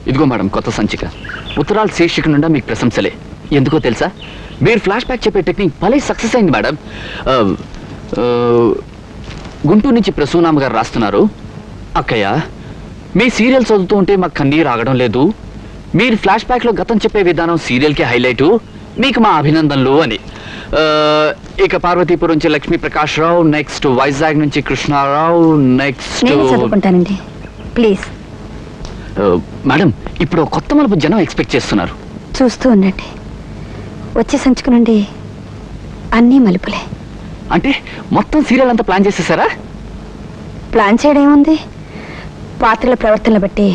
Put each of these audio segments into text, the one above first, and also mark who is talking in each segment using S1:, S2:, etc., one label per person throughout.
S1: ఇదిగో మేడం కొత్త సంచిక. ఉత్తరాల శీర్షిక నుండా మీకు ప్రశంసలే. ఎందుకో తెలుసా, మీరు ఫ్లాష్ బ్యాక్ చెప్పే టెక్నిక్ భలే సక్సెస్ అయింది మేడం. గుంటూరు నుంచి ప్రసూనామ గారు రాస్తున్నారు. అక్కయ్య, మీ సీరియల్ చదువుతూ ఉంటే మాకు కన్నీరు ఆగడం లేదు. మీరు ఫ్లాష్ బ్యాక్ లో గతం చెప్పే విధానం సీరియల్కే హైలైటు. మీకు మా అభినందనలు అని. ఇక పార్వతీపురం నుంచి లక్ష్మీ ప్రకాష్ రావు, నెక్స్ట్ వైజాగ్ నుంచి కృష్ణారావు, నెక్స్ట్
S2: చదువుకుంటానండి ప్లీజ్.
S1: మేడం, ఇప్పుడు కొత్త మలుపు జనం ఎక్స్పెక్ట్ చేస్తున్నారు.
S2: చూస్తూ ఉండండి, వచ్చే సంచుకు నుండి అన్నీ మలుపులే.
S1: అంటే మొత్తం సీరియల్ అంతా ప్లాన్ చేసేసారా?
S2: ప్లాన్ చేయడం ఏముంది, పాత్రల ప్రవర్తనలు బట్టి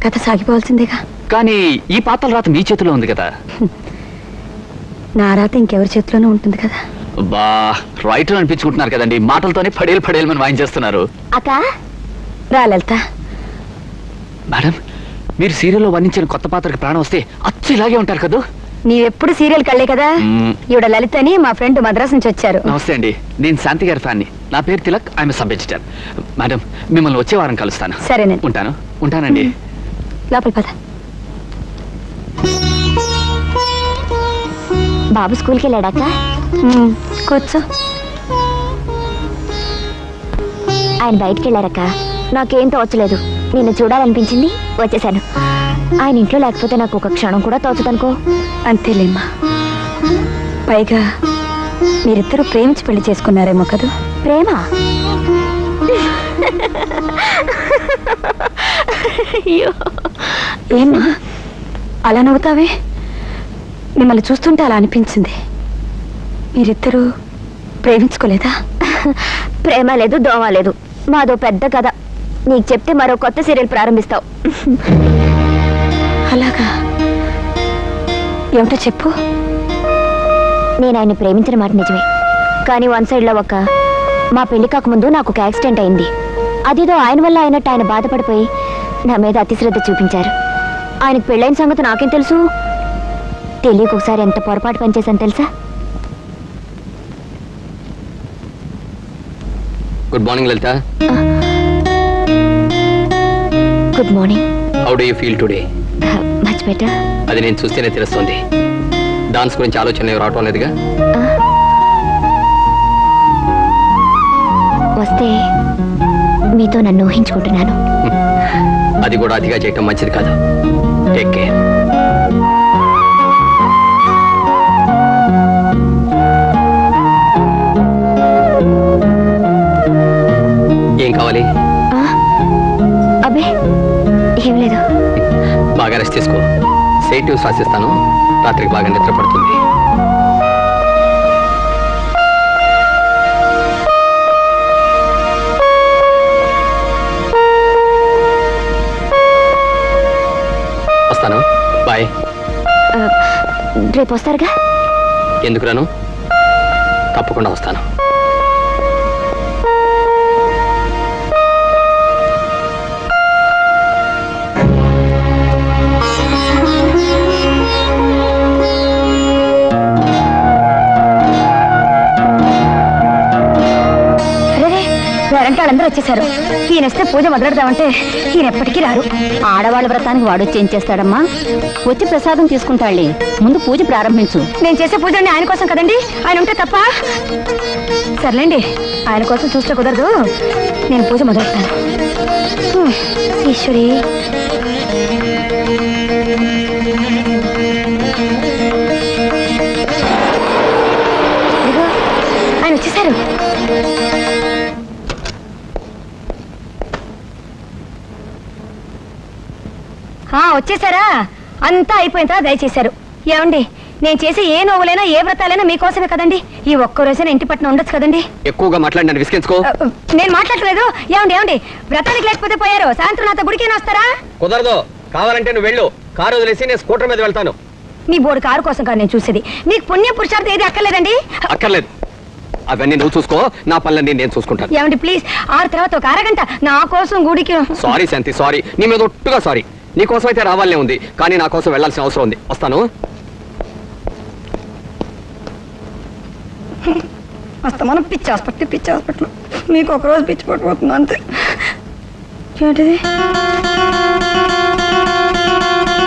S2: కథ సాగిపోవాల్సిందేగా.
S1: కానీ ఈ పాత్రల రాత మీ చేతిలో ఉంది కదా.
S2: నా రాత ఇంకెవరి చేతిలోనే ఉంటుంది కదా.
S1: బా, రైటర్ అనిపించుకుంటున్నారు కదండి. మాటలతోనే పడేలు పడేలు వాయించేస్తున్నారు.
S2: అక్క రా లలిత.
S1: మేడం, మీరు సీరియల్లో వర్ణించిన కొత్త పాత్రకి ప్రాణం వస్తే అచ్చు ఇలాగే ఉంటారు కదా.
S2: నీవెప్పుడు సీరియల్ కళ్ళే కదా. ఈవిడ లలిత అని మా ఫ్రెండ్ మద్రాస్ నుంచి వచ్చారు.
S1: నమస్తే అండి, నేను శాంతి గారి ఫ్యాన్ని. నా పేరు Tilak, I'm sub editor. Madam, మిమ్మల్ని వచ్చే వారం కలుస్తాను.
S2: సరేనండి.
S1: ఉంటానండి.
S2: లోపల పద. బాబు స్కూల్కి వెళ్ళాడాక కూర్చో. ఆయన బయటికి వెళ్ళారక్క. నాకేం తోచలేదు, నిన్ను చూడాలనిపించింది, వచ్చేసాను. ఆయన ఇంట్లో లేకపోతే నాకు ఒక క్షణం కూడా తోచదనుకో. అంతేలేమ్మా. పైగా మీరిద్దరూ ప్రేమించి పెళ్లి చేసుకున్నారేమో కదా. ప్రేమ? ఏమ్మా అలా నవ్వుతావే? మిమ్మల్ని చూస్తుంటే అలా అనిపించింది. మీరిద్దరూ ప్రేమించుకోలేదా? ప్రేమ లేదు, దోమ లేదు, మాదో పెద్ద కథ. నీకు చెప్తే మరో కొత్త సీరియల్ ప్రారంభిస్తావు. అలాగా? ఏమిటో చెప్పు. నేను ఆయన ప్రేమించిన మాట నిజమే, కానీ వన్ సైడ్లో మా పెళ్లి కాకముందు నాకు ఒక యాక్సిడెంట్ అయింది. అదేదో ఆయన వల్ల అయినట్టు ఆయన బాధపడిపోయి నా మీద అతిశ్రద్ధ చూపించారు. ఆయనకు పెళ్ళైన సంగతి నాకేం తెలుసు. తెలియక ఒకసారి ఎంత పొరపాటు పనిచేశాను తెలుసా.
S1: Good morning Lalitha.
S2: Good morning.
S1: How do you feel today?
S2: Much better.
S1: అది నేను చూస్తేనే తెలుస్తుంది. డాన్స్ గురించి ఆలోచన రావటం లేదుగా.
S2: వస్తే మీతో నన్ను ఊహించుకుంటున్నాను.
S1: అది కూడా అతిగా చేయటం మంచిది కాదు. Take care. ఏం కావాలి?
S2: అబ్బే ఏం లేదు.
S1: బాగా రెస్ట్ తీసుకో. సెడేటివ్స్ రాసిస్తాను, రాత్రికి బాగా నిద్ర పడుతుంది. వస్తాను, బాయ్.
S2: రేపు వస్తారుగా?
S1: ఎందుకు రాను, తప్పకుండా వస్తాను.
S2: వాళ్ళందరూ వచ్చేసారు. ఈయన వస్తే పూజ మొదలెడదామంటే ఈయన ఎప్పటికీ రారు. ఆడవాళ్ళ వ్రతానికి వాడు వచ్చి ఏం చేస్తాడమ్మా? వచ్చి ప్రసాదం తీసుకుంటాళ్ళే, ముందు పూజ ప్రారంభించు. నేను చేసే పూజ ఆయన కోసం కదండి, ఆయన ఉంటే తప్ప. సర్లేండి, ఆయన కోసం చూస్తే కుదరదు. నేను పూజ మొదలెడతాను. ఈశ్వరి, ఆయన వచ్చేసారు. వచ్చేసారా? అంతా అయిపోయిన తర్వాత దయచేశారు. ఏమండి, నేను చేసే ఏ నోవులైనా ఏ వ్రతాలైనా మీకోసమే కదండి. ఈ ఒక్క రోజైనా ఇంటి పట్టున ఉండొచ్చు కదండి.
S1: ఎక్కువగా మాట్లాడినాను, విసిగించుకో.
S2: నేను మాట్లాడలేదు. ఏమండి వ్రతానికి లేకపోతే పోయారు, సాయంత్రం నాతో గుడికి వస్తారా?
S1: కుదరదు. కావాలంటే నువ్వు వెళ్ళు, కారు వదిలేసి నేను స్కూటర్ మీద వెళ్తాను.
S2: నీ బోర్డు కారు కోసం కాదు నేను చూసేది. నీకు పుణ్య పురుషార్థం ఏది అక్కర్లేదండి.
S1: అక్కర్లేదు, అవన్నీ నువ్వు చూసుకో, నా పనులన్నీ నేను చూసుకుంటాను.
S2: ఏమండి ప్లీజ్, 6 తర్వాత ఒక అరగంట నా కోసం గుడికి.
S1: సారీ శాంతి, సారీ. నీ మీద ఒట్టుగా సారీ.
S3: నీకోసం అయితే రావాలనే ఉంది, కానీ నా కోసం వెళ్ళాల్సిన అవసరం ఉంది. వస్తాను.
S2: మనం పిచ్చి హాస్పిటల్ మీకు ఒక రోజు పిచ్చి పట్టుకుపోతుంది అంతే. ఏంటిది?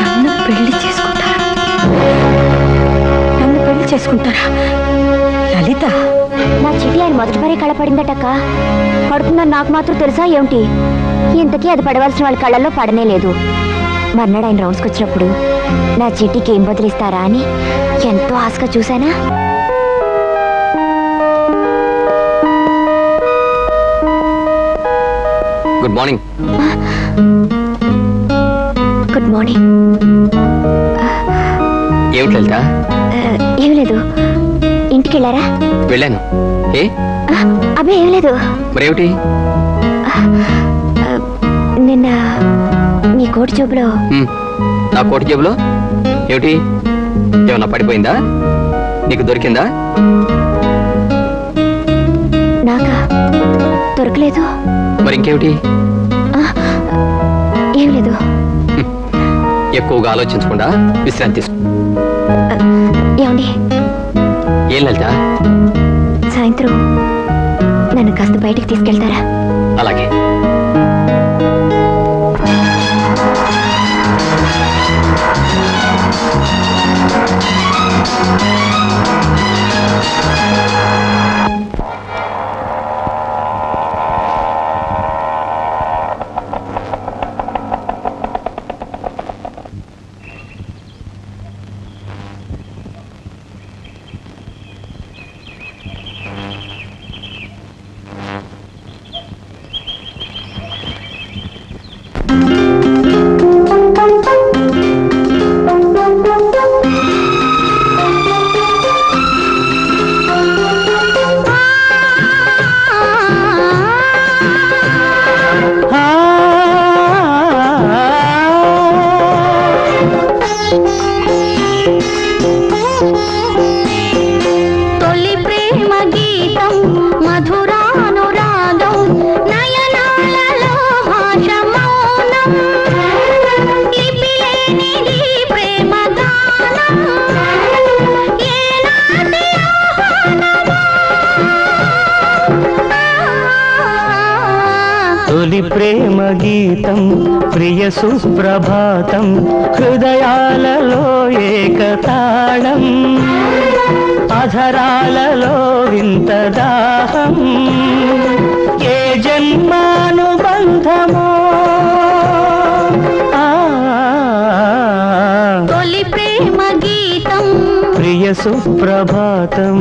S2: నన్ను పెళ్లి చేసుకుంటారా లలిత?
S4: నా చిటి ఆయన మొదటి భార్య కళ పడిందటక్క. పడుతుందని నాకు మాత్రం తెలుసా ఏమిటి? ఇంతకీ అది పడవలసిన వాళ్ళ కళ్ళల్లో పడనే లేదు. మర్నాడు ఆయన రౌండ్స్కి వచ్చినప్పుడు నా చిట్టికి ఏం బదిలిస్తారా అని ఎంతో ఆశగా చూశానా.
S3: Good morning.
S4: Good morning.
S3: ఏమిటి లలిత?
S4: ఏం లేదు, ఇంటికి వెళ్ళారా?
S3: వెళ్ళాను. ఏ
S4: అబ్బే ఏం లేదు.
S3: మరేమిటి?
S4: నిన్న మీ కోటి జోబులో.
S3: నా కోటి జేబులో ఏమిటి? ఏమన్నా పడిపోయిందా? నీకు దొరికిందా?
S4: నాకా దొరకలేదు.
S3: మరి ఇంకేమిటి?
S4: ఏం లేదు.
S3: ఎక్కువగా ఆలోచించకుండా విశ్రాంతి తీసుకో.
S4: ఏమండి?
S3: ఏం లలిత?
S4: సాయంత్రం నన్ను కాస్త బయటికి తీసుకెళ్తారా?
S3: అలాగే.
S5: తొలి ప్రేమ గీతం ప్రియ సుప్రభాతం హృదయాలలో ఏకతాళం అధరాలలో వింత దాహం ఏ జన్మానుబంధమో
S2: తొలి ప్రేమ గీతం
S5: ప్రియ సుప్రభాతం.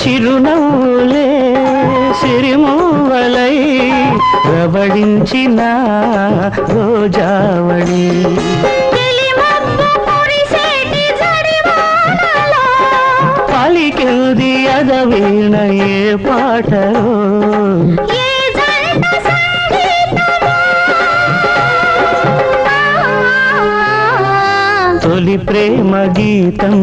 S5: చిరునవ్వులే సిరిమూవలై రవళించిన రోజావళి పలికింది అదవీణ ఏ పాటలో తొలి ప్రేమ గీతం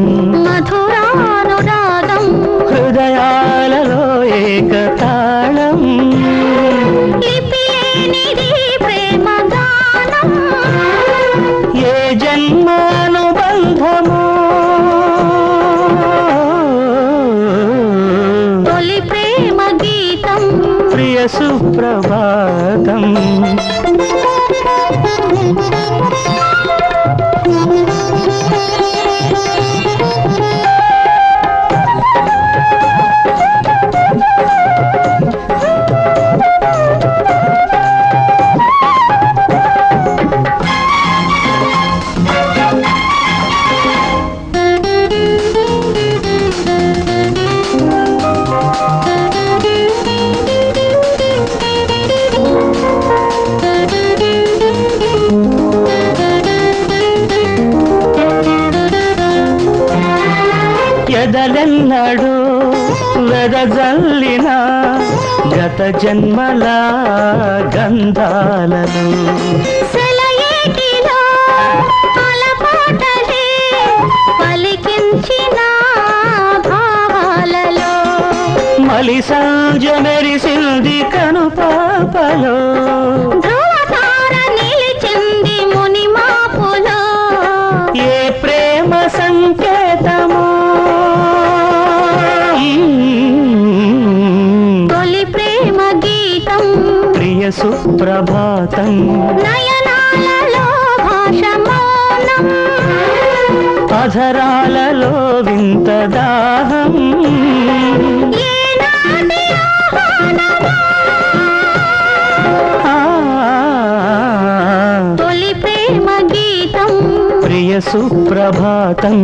S2: మధురానురాగం
S5: హృదయాలలో ఏకతాళం
S2: లిపిలేనిది ప్రేమ గానం
S5: ఏ జన్మానుబంధమో
S2: తొలి ప్రేమ గీతం
S5: ప్రియ సుప్రభాతం. ఎదలెన్నడూ వెదజల్లిన గత జన్మల గంధాలను
S4: సెలయేటిలో అలపాటలే పలికించిన భావాలలో
S5: మలి సంజ మెరిసింది కను పాపలో
S4: ధ్రువతార నిలిచింది ముని మాపులో
S5: ఏ ప్రేమ సంకేతము
S4: తొలి ప్రేమ గీతం
S5: ప్రియ సుప్రభాతం
S4: నయనాలలో భాష మౌనం
S5: అధరాలలో వింత దాహం
S4: ఏనాటి ఆహ్వానమో
S5: ఆ,
S4: తొలి ప్రేమ గీతం
S5: ప్రియ సుప్రభాతం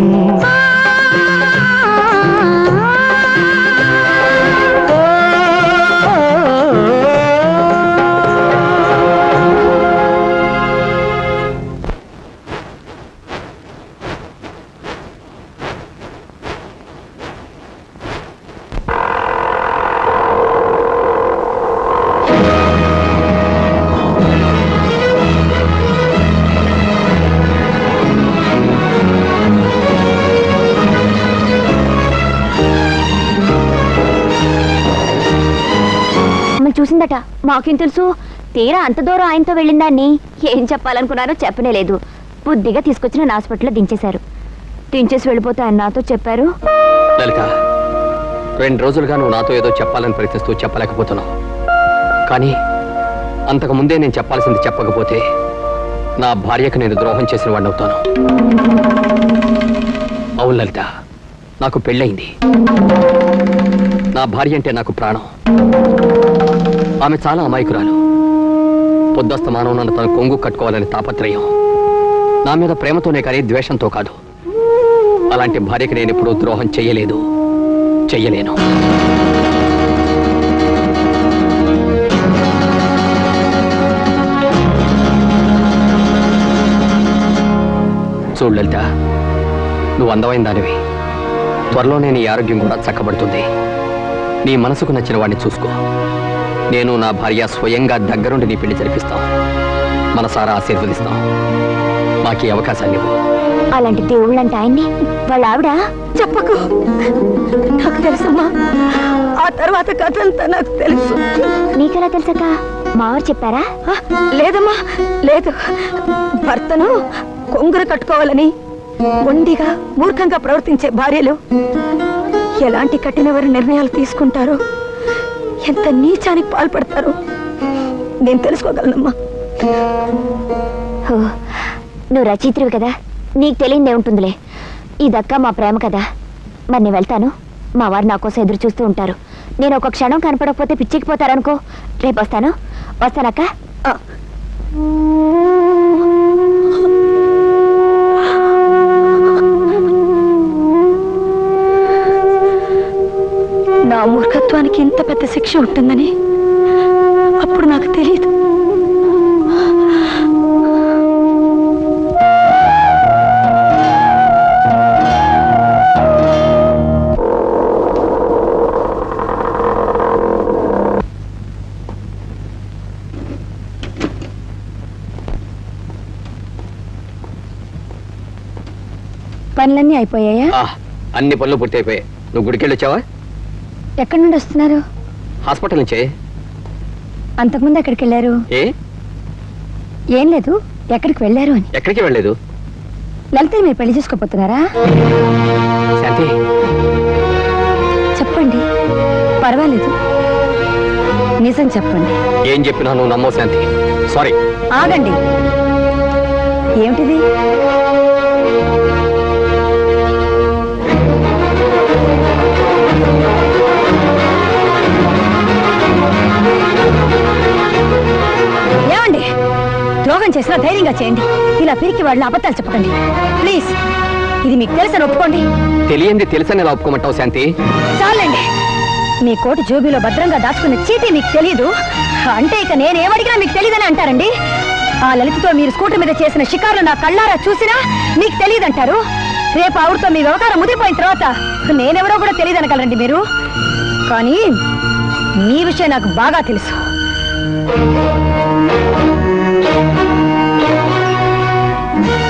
S4: మమ్మల్ని చూసిందట. మాకేం తెలుసు? తీరా అంత దూరం ఆయనతో వెళ్ళిందాన్ని ఏం చెప్పాలనుకున్నారో చెప్పనే లేదు. బుద్ధిగా తీసుకొచ్చిన హాస్పిటల్లో దించేశారు. దించేసి వెళ్ళిపోతే ఆయన నాతో చెప్పారు,
S3: లలిత, 2 రోజులుగా నువ్వు నాతో ఏదో చెప్పాలని ప్రయత్నిస్తూ చెప్పలేకపోతున్నావు. కానీ అంతకు ముందే నేను చెప్పాల్సింది చెప్పకపోతే నా భార్యకు నేను ద్రోహం చేసిన వాడిని అవుతాను. అవును లలిత, నాకు పెళ్ళయింది. నా భార్య అంటే నాకు ప్రాణం. ఆమె చాలా అమాయకురాలు. పొద్దస్తమానం నన్ను తన కొంగు కట్టుకోవాలని తాపత్రయం. నా మీద ప్రేమతోనే కానీ ద్వేషంతో కాదు. అలాంటి భార్యకి నేను ఎప్పుడూ ద్రోహం చెయ్యలేదు, చెయ్యలేను. చూడు లలిత, నువ్వు అందమైన దానివి. త్వరలోనే నీ ఆరోగ్యం కూడా చక్కబడుతుంది. నీ మనసుకు నచ్చిన వాడిని చూసుకో. నేను నా భార్య స్వయంగా దగ్గరుండి నీ పెళ్లి జరిపిస్తాం. మనసారా ఆశీర్వదిస్తాం. మాకు ఈ అవకాశాన్ని ఇవ్వు.
S4: అలాంటి దేవుళ్ళంటే ఆయన్ని వాళ్ళ ఆవిడ.
S2: చెప్పకు, నాకు తెలుసమ్మా. ఆ తర్వాత కథ అంతా నాకు తెలుసు.
S4: నీకెలా తెలుసక్క? మావారు చెప్పారా?
S2: ఆ, లేదమ్మా, లేదు. భర్తను కొంగుర కట్టుకోవాలని మొండిగా మూర్ఖంగా ప్రవర్తించే భార్యలు ఎలాంటి కఠినవారి నిర్ణయాలు తీసుకుంటారో, ఎంత నీచానికి పాల్పడతారో నేను తెలుసుకోగలనమ్మా.
S4: ఓ, నువ్వు రచయిత్రివి కదా, నీకు తెలియదే ఉంటుందిలే. ఇదక్క మా ప్రేమ కదా. మరి నేను వెళ్తాను. మా వారు నా కోసం ఎదురు చూస్తూ ఉంటారు. నేను ఒక క్షణం కనపడకపోతే పిచ్చికిపోతారనుకో. రేపు వస్తాను. వస్తానక్క.
S2: ఆ, నా మూర్ఖత్వానికి ఇంత పెద్ద శిక్ష ఉంటుందని అప్పుడు నాకు తెలియదు. పనులన్నీ అయిపోయాయా?
S3: అన్ని పనులు పూర్తయిపోయాయి. నువ్వు గుడికెళ్ళి వచ్చావా?
S2: ఎక్కడి నుండి వస్తున్నారు?
S3: హాస్పిటల్ నుంచే.
S2: అంతకుముందు ఎక్కడికి వెళ్ళారు? ఏం లేదు, ఎక్కడికి వెళ్ళారు అని.
S3: ఎక్కడికి వెళ్ళలేదు.
S2: లలిత మీరు పెళ్లి చేసుకోపోతున్నారా?
S3: శాంతి,
S2: చెప్పండి, పర్వాలేదు, నిజం చెప్పండి.
S3: ఏం చెప్పినా నువ్వు నమ్మవు శాంతి. సారీ.
S2: ఆగండి. ఏమిటిది? ఏమండి, ద్రోహం చేసినా ధైర్యంగా చేయండి. ఇలా పిరికి వాళ్ళని అబద్ధాలు చెప్పకండి ప్లీజ్. ఇది మీకు తెలుసని ఒప్పుకోండి.
S3: తెలియంది తెలుసని ఎలా ఒప్పుకోమంటావు శాంతి?
S2: చాలండి. మీ కోటు జోబీలో భద్రంగా దాచుకున్న చీటీ మీకు తెలియదు అంటే ఇక నేనేమడిగినా మీకు తెలియదని అంటారండి. ఆ లలితతో మీరు స్కూటర్ మీద చేసిన షికారులు నా కళ్ళారా చూసినా మీకు తెలియదంటారు. రేపు ఆవిడతో మీ వ్యవహారం ముదిరిపోయిన తర్వాత నేనెవరో కూడా తెలియదనగలరండి మీరు. కానీ మీ విషయం నాకు బాగా తెలుసు.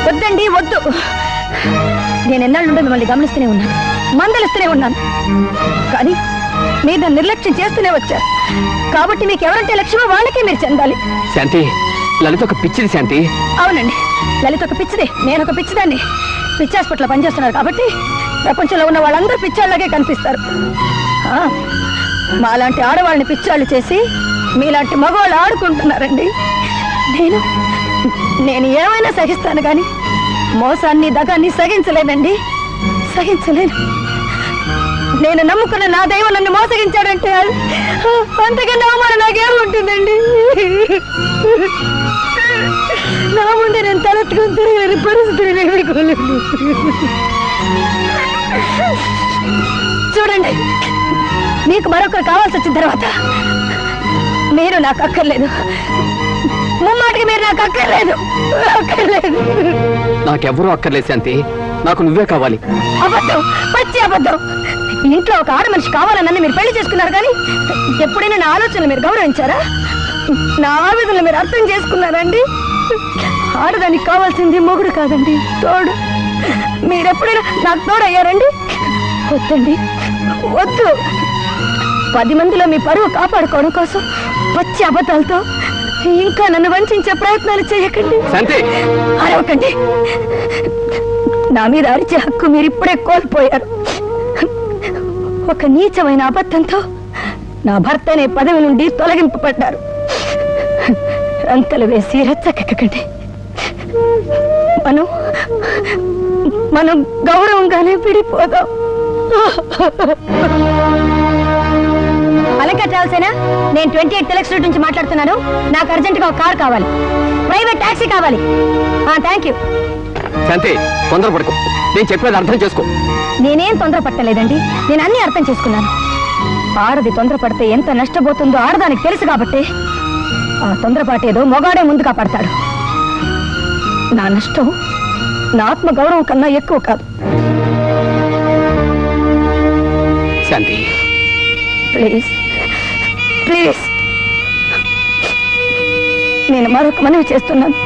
S2: వద్దండి, వద్దు. నేను ఎన్నాళ్ళ నుండి మిమ్మల్ని గమనిస్తూనే ఉన్నాను, మందలిస్తూనే ఉన్నాను. కానీ మీరు నన్ను నిర్లక్ష్యం చేస్తూనే వచ్చారు. కాబట్టి మీకు ఎవరంటే లక్ష్యమో వాళ్ళకే మీరు చెందాలి.
S3: శాంతి, లలిత ఒక పిచ్చిది శాంతి.
S2: అవునండి, లలిత ఒక పిచ్చిదే, నేను ఒక పిచ్చిదాన్ని. పిచ్చి హాస్పిటల్లో పనిచేస్తున్నారు కాబట్టి ప్రపంచంలో ఉన్న వాళ్ళందరూ పిచ్చాళ్ళగే కనిపిస్తారు. మాలాంటి ఆడవాళ్ళని పిచ్చాళ్ళు చేసి మీలాంటి మగవాళ్ళు ఆడుకుంటున్నారండి. నేను ఏమైనా సహిస్తాను కానీ మోసాన్ని దగాన్ని సహించలేనండి, సహించలేను. నేను నమ్ముకున్న నా దైవం నన్ను మోసగించాడంటే అంతకన్నా అవమానం నాకేముంటుందండి? నా ముందే నేను తలెత్తుకుని తిరగలేని పరిస్థితిని ఎదుర్కోలేను. చూడండి, మీకు మరొకరు కావాల్సి వచ్చిన తర్వాత మీరు నాకు అక్కర్లేదు. ముమ్మాటికి మీరు నాకు అక్కర్లేదు.
S3: నాకెవ్వరూ అక్కర్లేదు శాంతి, నాకు నువ్వే కావాలి.
S2: అబద్ధం, పచ్చి అబద్ధం. ఇంట్లో ఒక ఆడ మనిషి కావాలన్నని మీరు పెళ్లి చేసుకున్నారు కానీ ఎప్పుడైనా నా ఆలోచనలు మీరు గౌరవించారా? నా ఆవేదనలు మీరు అర్థం చేసుకున్నారండి? ఆడదానికి కావాల్సింది మొగుడు కాదండి, తోడు. మీరెప్పుడైనా నాకు తోడయ్యారండి? వద్దండి, వద్దు. 10 మందిలో మీ పరువు కాపాడుకోవడం కోసం పచ్చి అబద్ధాలతో ఇంకా నన్ను వంచే ప్రయత్నాలు చేయకండి. అరవకండి. నా మీద అరిచే హక్కు మీరు ఇప్పుడే కోల్పోయారు. ఒక నీచమైన అబద్ధంతో నా భర్త అనే పదవి నుండి తొలగింపబడ్డారు. రంతలు వేసి రెచ్చకెక్కకండి. మనం గౌరవంగానే విడిపోదాం. అలంకా ట్రావెల్సేనా? నేను 28 తిలక్ స్ట్రీట్ నుంచి మాట్లాడుతున్నాను. నాకు అర్జెంటుగా ఒక కార్ కావాలి, ప్రైవేట్ టాక్సీ కావాలి. Thank you.
S3: శాంతి, తొందరపడుకో, నేను చెప్పేది అర్థం చేసుకో.
S2: నేనేం తొందరపట్టలేదండి, నేను అన్ని అర్థం చేసుకున్నాను. ఆడది తొందరపడితే ఎంత నష్టపోతుందో ఆడదానికి తెలుసు కాబట్టి ఆ తొందరపాటేదో మొగాడే ముందు కాపాడతాడు. నా నష్టం నా ఆత్మ గౌరవం కన్నా ఎక్కువ కాదు.
S3: శాంతి,
S2: ప్లీజ్ ప్లీజ్, నేను మరొక మనవి చేస్తున్నాను.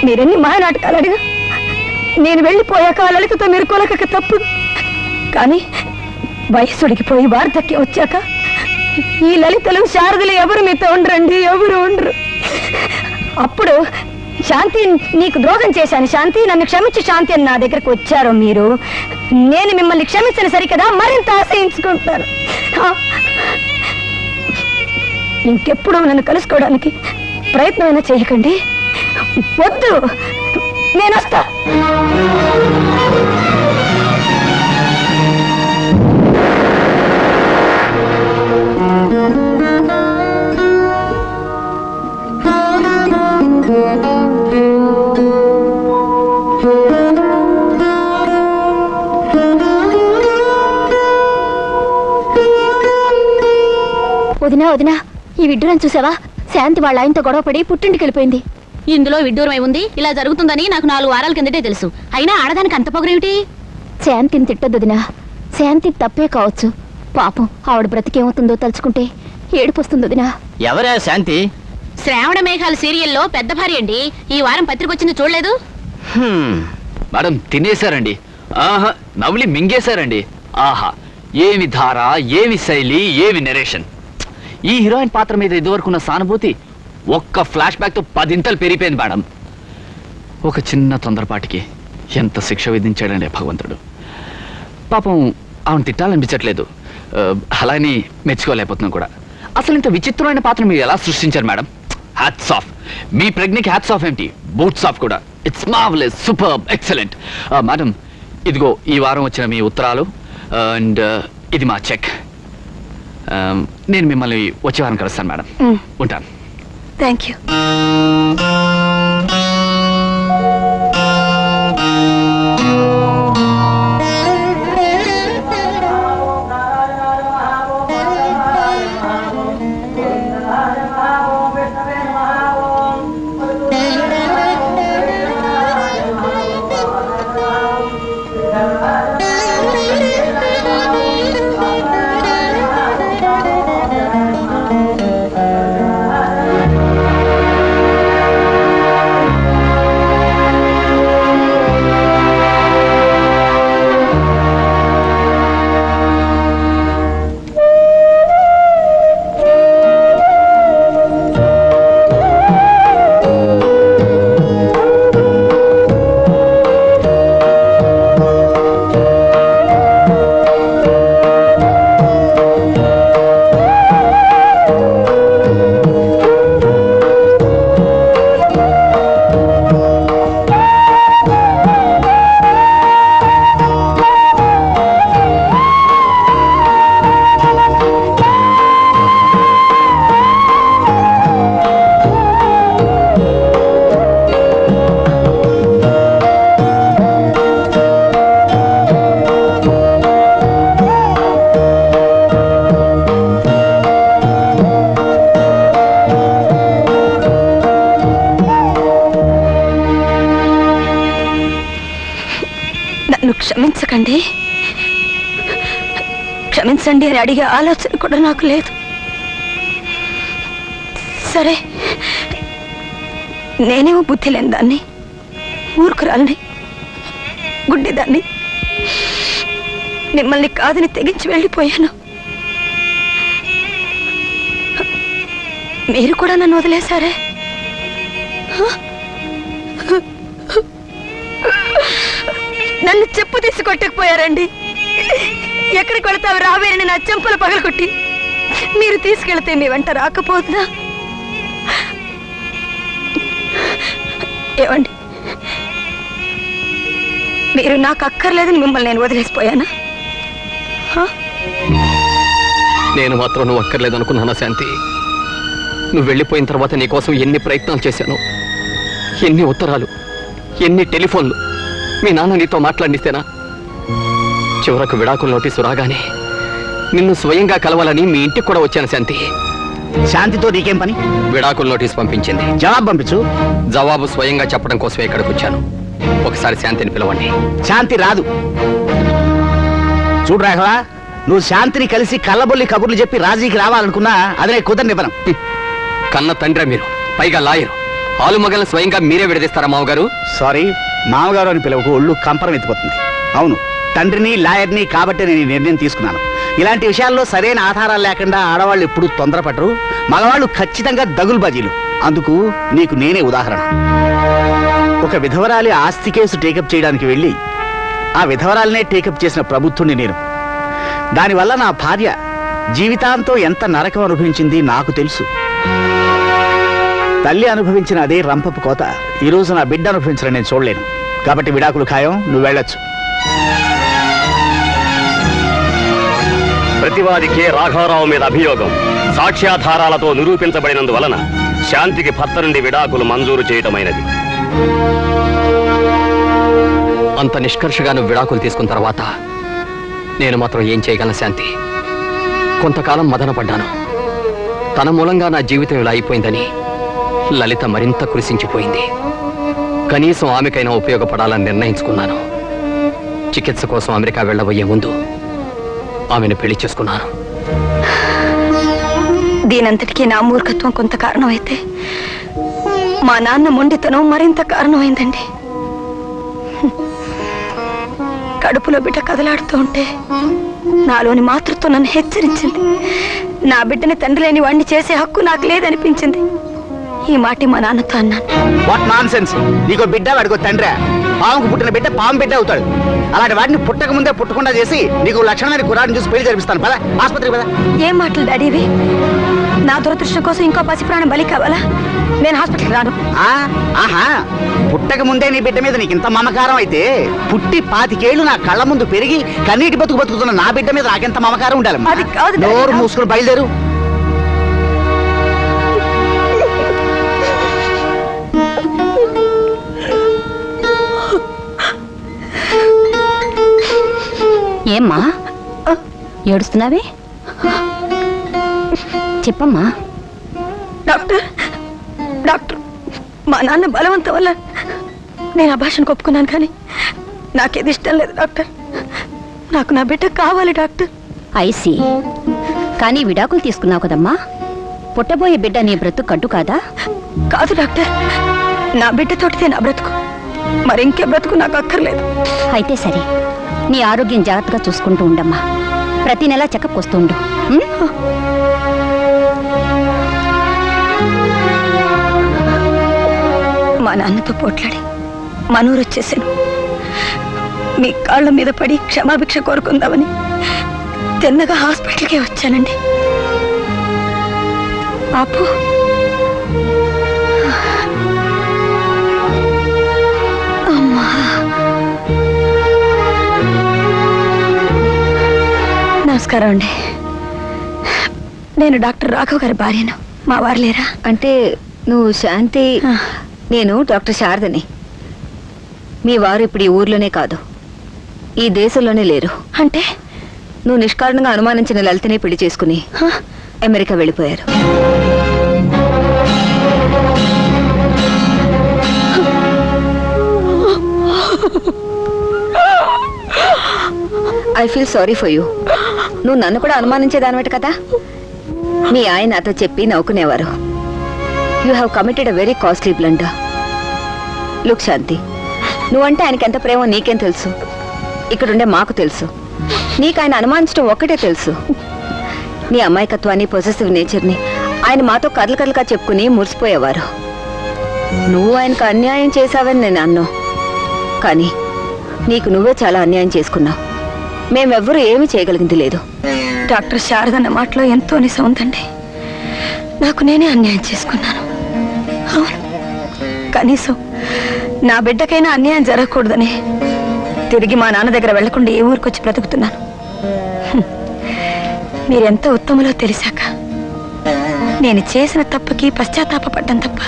S2: మీరెన్ని మాయనాటకాలు అడిగా నేను వెళ్ళిపోయాక ఆ లలితతో మీరు కొలకక తప్పు. కానీ వయస్సుడికిపోయి వార్ధక్యం వచ్చాక ఈ లలితలు శారదలు ఎవరు మీతో ఉండరండి, ఎవరు ఉండరు. అప్పుడు శాంతి, నీకు ద్రోహం చేశాను శాంతి, నన్ను క్షమించు శాంతి అని నా దగ్గరకు వచ్చారు మీరు. నేను మిమ్మల్ని క్షమించను సరికదా మరింత ఆశయించుకుంటాను. ఇంకెప్పుడు నన్ను కలుసుకోవడానికి ప్రయత్నమైనా చేయకండి. వద్దు, నేను వస్తా.
S4: వదినా వదినా, ఈ విడ్డూరం చూసావా? శాంతి వాళ్ళ ఆయనతో గొడవపడి పుట్టింటికి వెళ్ళిపోయింది.
S6: ఇందులో విడ్డూరమై ఉంది. ఇలా జరుగుతుందని నాకు 4 వారాల కిందటే తెలుసు. అయినా ఆడదానికి అంత పొగరేమిటి?
S4: శాంతిని తిట్టొద్దు వదినా, శాంతి తప్పే కావచ్చు. పాపం ఆవిడ బ్రతికేమవుతుందో తలుచుకుంటే ఏడుపొస్తుంది వదినా.
S1: ఎవరా శాంతి?
S6: శ్రావణ మేఘాలు సీరియల్లో పెద్ద భార్య అండి. ఈ వారం పత్రిక వచ్చింది, చూడలేదు?
S1: మేడం, తినేశారండి. ఆహా, నవ్వులి మింగేశారండి. ఆహా, ఏమి ధార, ఏమి శైలి, ఏమి నెరేషన్. ఈ హీరోయిన్ పాత్ర మీద ఇదివరకున్న సానుభూతి ఒక్క ఫ్లాష్ బ్యాక్ తో 10 ఇంతలు పెరిగిపోయింది మేడం. ఒక చిన్న తొందరపాటికి ఎంత శిక్ష విధించాడండి భగవంతుడు. పాపం ఆవిడ తిట్టాలనిపించట్లేదు, అలాని మెచ్చుకోలేకపోతున్నాం కూడా. అసలు ఇంత విచిత్రమైన పాత్ర మీరు ఎలా సృష్టించారు మేడం? Hats off. మీ ప్రజ్ఞకి హ్యాట్స్ ఆఫ్ ఏంటి, బూట్స్ ఆఫ్ కూడా. It's marvellous, superb, excellent. Madam, ఇదిగో ఈ వారం వచ్చిన మీ ఉత్తరాలు అండ్ ఇది మా చెక్. నేను మిమ్మల్ని వచ్చే వారం కలుస్తాను మేడం. ఉంటాను.
S2: Thank you. ఎందుకండి? క్షమించండి అని అడిగే ఆలోచన కూడా నాకు లేదు. సరే, నేనేమో బుద్ధి లేని దాన్ని, ఊరుకురాలని, గుడ్డిదాన్ని. మిమ్మల్ని కాదని తెగించి వెళ్ళిపోయాను. మీరు కూడా నన్ను వదిలేశారే. నన్ను చెప్పు తీసి కొట్టకపోయారండి. ఎక్కడికి వెళతావు రావేరని నా చెంపలు పగలగొట్టి మీరు తీసుకెళ్తే మీ వెంట రాకపోతుందా? ఏమండి, మీరు నాకు అక్కర్లేదని మిమ్మల్ని నేను వదిలేసిపోయానా?
S3: నేను మాత్రం నువ్వు అక్కర్లేదు అనుకున్నానా శాంతి? నువ్వు వెళ్ళిపోయిన తర్వాత నీకోసం ఎన్ని ప్రయత్నాలు చేశాను, ఎన్ని ఉత్తరాలు, ఎన్ని టెలిఫోన్లు. మీ నాన్న నీతో మాట్లాడిస్తేనా? చివరకు విడాకుల నోటీసు రాగానే నిన్ను స్వయంగా కలవాలని మీ ఇంటికి కూడా వచ్చాను శాంతి.
S1: శాంతితో నీకేం పని?
S3: విడాకుల నోటీస్ పంపించింది.
S1: జవాబు పంపించు.
S3: జవాబు స్వయంగా చెప్పడం కోసమే ఇక్కడికి వచ్చాను. ఒకసారి శాంతిని పిలవండి.
S1: శాంతి రాదు. చూడు రాఘవ, నువ్వు శాంతిని కలిసి కళ్ళబొల్లి కబుర్లు చెప్పి రాజీకి రావాలనుకున్నా అదే కుదరనివ్వను.
S3: కన్న తండ్రి మీరు, పైగా లాయరు. ఆలుమగలను స్వయంగా మీరే విడదీస్తారా మామగారు?
S1: సారీ, మామగారు అని పిలవకు, ఒళ్ళు కంపరం ఎత్తిపోతుంది. అవును, తండ్రిని లాయర్ని కాబట్టి నేను ఈ నిర్ణయం తీసుకున్నాను. ఇలాంటి విషయాల్లో సరైన ఆధారాలు లేకుండా ఆడవాళ్ళు ఎప్పుడు తొందరపడరు, మగవాళ్ళు ఖచ్చితంగా దగులుబాజీలు. అందుకు నీకు నేనే ఉదాహరణ. ఒక విధవరాలి ఆస్తి కేసు టేకప్ చేయడానికి వెళ్ళి ఆ విధవరాలనే టేకప్ చేసిన ప్రబుద్ధుణ్ణి నేను. దానివల్ల నా భార్య జీవితాంతం ఎంత నరకం అనుభవించింది నాకు తెలుసు. తల్లి అనుభవించిన అదే రంపపు కోత ఈరోజు నా బిడ్డ అనుభవించడం నేను చూడలేను. కాబట్టి విడాకులు ఖాయం, నువ్వు వెళ్ళొచ్చు.
S7: ప్రతివాదికే రాఘవరావు మీద అభియోగం సాక్ష్యాధారాలతో నిరూపించబడినందువలన శాంతికి భర్త నుండి విడాకులు మంజూరు చేయటమైనది.
S3: అంత నిష్కర్షగా నువ్వు విడాకులు తీసుకున్న తర్వాత నేను మాత్రం ఏం చేయగలను శాంతి? కొంతకాలం మదనపడ్డాను. తన మూలంగా నా జీవితం ఇలా అయిపోయిందని లలిత మరింత కురిసించిపోయింది. కనీసం ఆమెకైనా ఉపయోగపడాలని నిర్ణయించుకున్నాను. చికిత్స కోసం అమెరికా వెళ్ళబోయే ముందు ఆమెను పెళ్లి చేసుకున్నాను.
S2: దీనంతటికీ నా మూర్ఖత్వం కొంత కారణమైతే మా నాన్న మొండితనం మరింత కారణమైందండి. కడుపులో బిడ్డ కదలాడుతూ ఉంటే నాలోని మాతృత్వం నన్ను హెచ్చరించింది. నా బిడ్డని తండ్రి లేని వాడిని చేసే హక్కు నాకు లేదనిపించింది. ఈ మాట మా నాన్నతో అన్నాను.
S1: What non sense! నీకో బిడ్డ, వాడికో తండ్రి. పాముకు పుట్టిన బిడ్డ పాము బిడ్డ అవుతాడు. అలాంటి వాడిని పుట్టక ముందే పుట్టకుండా చేసి నీకు లక్షణమైన కుర్రాడిని చూసి పెళ్లి జరిపిస్తాను. పద, ఆసుపత్రికి పద.
S2: ఏం మాటలు డాడీవి? నా దురదృష్టం కోసం ఇంకో పసిప్రాణం బలి కావాలా? నేను హాస్పిటల్కి రాను.
S1: ఆహా, పుట్టక ముందే నీ బిడ్డ మీద నీకు ఇంత మమకారం అయితే పుట్టి 25 ఏళ్ళు నా కళ్ళ ముందు పెరిగి కన్నీటి బతుకుతున్న నా బిడ్డ మీద నాకెంత మమకారం ఉండాలి?
S2: అది కాదు.
S1: నోరు మూసుకుని బయలుదేరు.
S2: ఏమ్మా ఏడుస్తున్నావే? చెప్పమ్మా. డాక్టర్, డాక్టర్, మా నాన్న బలవంతం వల్ల నేను ఆ భాషను ఒప్పుకున్నాను, కానీ నాకేది ఇష్టం లేదు డాక్టర్. నాకు నా బిడ్డ కావాలి డాక్టర్. ఐసి, కానీ విడాకులు తీసుకున్నావు కదమ్మా. పుట్టబోయే బిడ్డ నీ బ్రతుకు కట్టు కాదా? కాదు డాక్టర్, నా బిడ్డతోటితే నా బ్రతుకు, మరింకే బ్రతుకు నాకు అక్కర్లేదు. అయితే సరే, నీ ఆరోగ్యం జాగ్రత్తగా చూసుకుంటూ ఉండమ్మా. ప్రతి నెలా చెకప్ వస్తూ ఉండు. మా నాన్నతో పోట్లాడి మనూరు వచ్చేసాను. మీ కాళ్ళ మీద పడి క్షమాభిక్ష కోరుకుందామని తిన్నగా హాస్పిటల్కే వచ్చానండి. పాపు, అమ్మా, నమస్కారం అండి. నేను డాక్టర్ రాఘవ్ గారి భార్యను. మా వారు లేరా?
S4: అంటే నువ్వు శాంతి? నేను డాక్టర్ శారదని. మీ వారు ఇప్పుడు ఈ ఊర్లోనే కాదు, ఈ దేశంలోనే లేరు.
S2: అంటే
S4: నువ్వు నిష్కారణంగా అనుమానించిన లలితనే పెళ్లి చేసుకుని అమెరికా వెళ్ళిపోయారు.
S2: I feel sorry for you. నువ్వు నన్ను కూడా అనుమానించేదానివట కదా. మీ ఆయన నాతో చెప్పి నవ్వుకునేవారు. You have committed a very costly blunder. Look Shanthi, నువ్వంటే ఆయనకి ఎంత ప్రేమో నీకేం తెలుసు? ఇక్కడుండే మాకు తెలుసు. నీకు ఆయన అనుమానించడం ఒక్కటే తెలుసు. నీ అమాయకత్వాన్ని, పొసెసివ్ నేచర్ని ఆయన మాతో కథలుగా చెప్పుకుని మురిసిపోయేవారు. నువ్వు ఆయనకు అన్యాయం చేశావని నేను అన్నాను, కానీ నీకు నువ్వే చాలా అన్యాయం చేసుకున్నావు. మేమెవ్వరూ ఏమీ చేయగలిగింది లేదు. డాక్టర్ శారదన్న మాటలో ఎంతో నిజం ఉందండి. నాకు నేనే అన్యాయం చేసుకున్నాను. అవును, కనీసం నా బిడ్డకైనా అన్యాయం జరగకూడదని తిరిగి మా నాన్న దగ్గర వెళ్లకుండా ఏ ఊరికొచ్చి బ్రతుకుతున్నాను. మీరెంత ఉత్తమలో తెలిసాక నేను చేసిన తప్పుకి పశ్చాత్తాపడ్డం తప్ప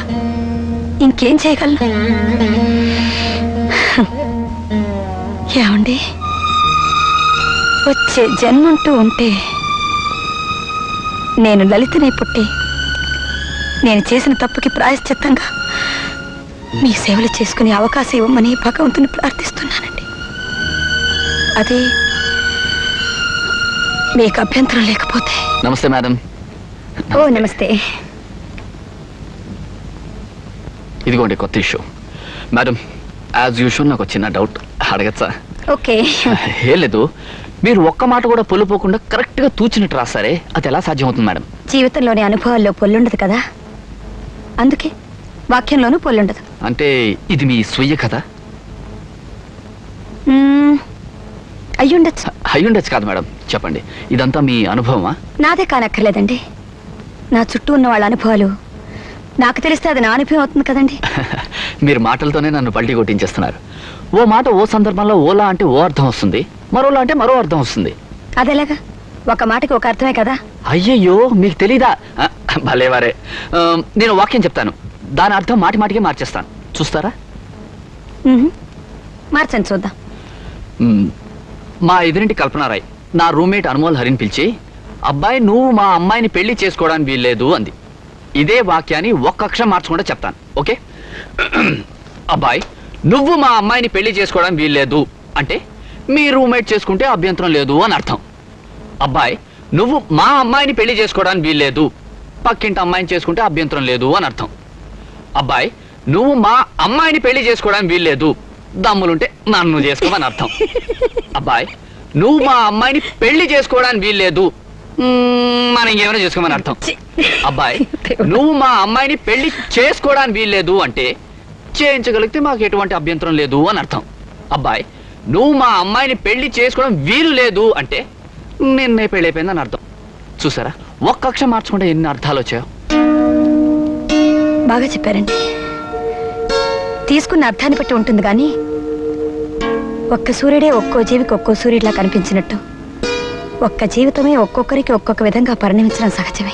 S2: ఇంకేం చేయగలను? ఏమండి, వచ్చే జన్మంటూ ఉంటే నేను లలితనే పుట్టి నేను చేసిన తప్పుకి ప్రాయశ్చిత్తంగా మీ సేవలు చేసుకునే అవకాశం ఇవ్వమని భగవంతుని ప్రార్థిస్తున్నానండి. అదే మీకు అభ్యంతరం లేకపోతే.
S1: నమస్తే మేడం.
S2: ఓ నమస్తే.
S1: ఇదిగోండి కొత్త ఇష్యూ. మేడం, యాజ్ యూజువల్ నాకు చిన్న డౌట్ అడగచ్చా?
S2: ఓకే.
S1: ఏం లేదు, మీరు ఒక్క మాట కూడా పొల్లుపోకుండా కరెక్ట్గా తూచినట్టు రాస్తారే, అది ఎలా సాధ్యమవుతుంది మేడం?
S2: జీవితంలోని అనుభవాల్లో పొల్లుండదు కదా, అందుకే వాక్యంలోనూ పొల్లుండదు.
S1: అంటే ఇది మీ స్వీయ కథ?
S2: అయ్యుండొచ్చు.
S1: అయ్యుండొచ్చు కాదు మేడం, చెప్పండి, ఇదంతా మీ అనుభవమా?
S2: నాదే కానక్కర్లేదండి. నా చుట్టూ ఉన్న వాళ్ళ అనుభవాలు నాకు తెలిస్తే అది నా అనుభవం అవుతుంది కదండి.
S1: మీరు మాటలతోనే నన్ను పల్టీ కొట్టించేస్తున్నారు. ఓ మాట ఓ సందర్భంలో ఓలా అంటే ఓ అర్థం వస్తుంది, మరోలా అంటే మరో అర్థం వస్తుంది.
S2: అదెలాగా? ఒక మాటకి ఒక అర్థమే కదా.
S1: అయ్యయ్యో, మీకు తెలీదా? భలేవారే. నేను వాక్యం చెప్తాను, దాని అర్థం మాటి మాటికి మార్చేస్తాను, చూస్తారా?
S2: మార్చండి చూద్దాం.
S1: మా ఎదురింటి కల్పనారాయ్ నా రూమ్మేట్ అనుమోల్ హరిని పిలిచి, అబ్బాయి నువ్వు మా అమ్మాయిని పెళ్లి చేసుకోవడానికి వీల్లేదు అంది. ఇదే వాక్యాన్ని ఒక్క అక్షరం మార్చకుండా చెప్తాను, ఓకే? అబ్బాయి నువ్వు మా అమ్మాయిని పెళ్లి చేసుకోవడానికి వీల్లేదు అంటే మీ రూమ్మేట్ చేసుకుంటే అభ్యంతరం లేదు అని అర్థం. అబ్బాయి నువ్వు మా అమ్మాయిని పెళ్లి చేసుకోవడానికి వీల్లేదు, పక్కింటి అమ్మాయిని చేసుకుంటే అభ్యంతరం లేదు అని అర్థం. అబ్బాయి నువ్వు మా అమ్మాయిని పెళ్లి చేసుకోవడానికి వీల్లేదు, దమ్ములుంటే నన్ను చేసుకోమని అర్థం. అబ్బాయి నువ్వు మా అమ్మాయిని పెళ్లి చేసుకోవడానికి వీల్లేదు, మనం ఏమైనా చేసుకోమని అర్థం. అబ్బాయి నువ్వు మా అమ్మాయిని పెళ్లి చేసుకోవడానికి వీల్లేదు అంటే చేయించగలిగితే మాకు ఎటువంటి అభ్యంతరం లేదు అని అర్థం. అబ్బాయి నువ్వు మా అమ్మాయిని పెళ్లి చేసుకోవడం వీలు లేదు అంటే నిన్నే పెళ్లి అయిపోయిందని అర్థం. చూసారా, ఒక్క అక్షరం మార్చుకుంటే ఎన్ని అర్థాలు వచ్చాయో.
S2: బాగా చెప్పారండి. తీసుకున్న అర్థాన్ని బట్టి ఉంటుంది కానీ ఒక్క సూర్యుడే ఒక్కో జీవికి ఒక్కో సూర్యుడిలా కనిపించినట్టు ఒక్క జీవితమే ఒక్కొక్కరికి ఒక్కొక్క విధంగా పరిణమించడం సహజమే.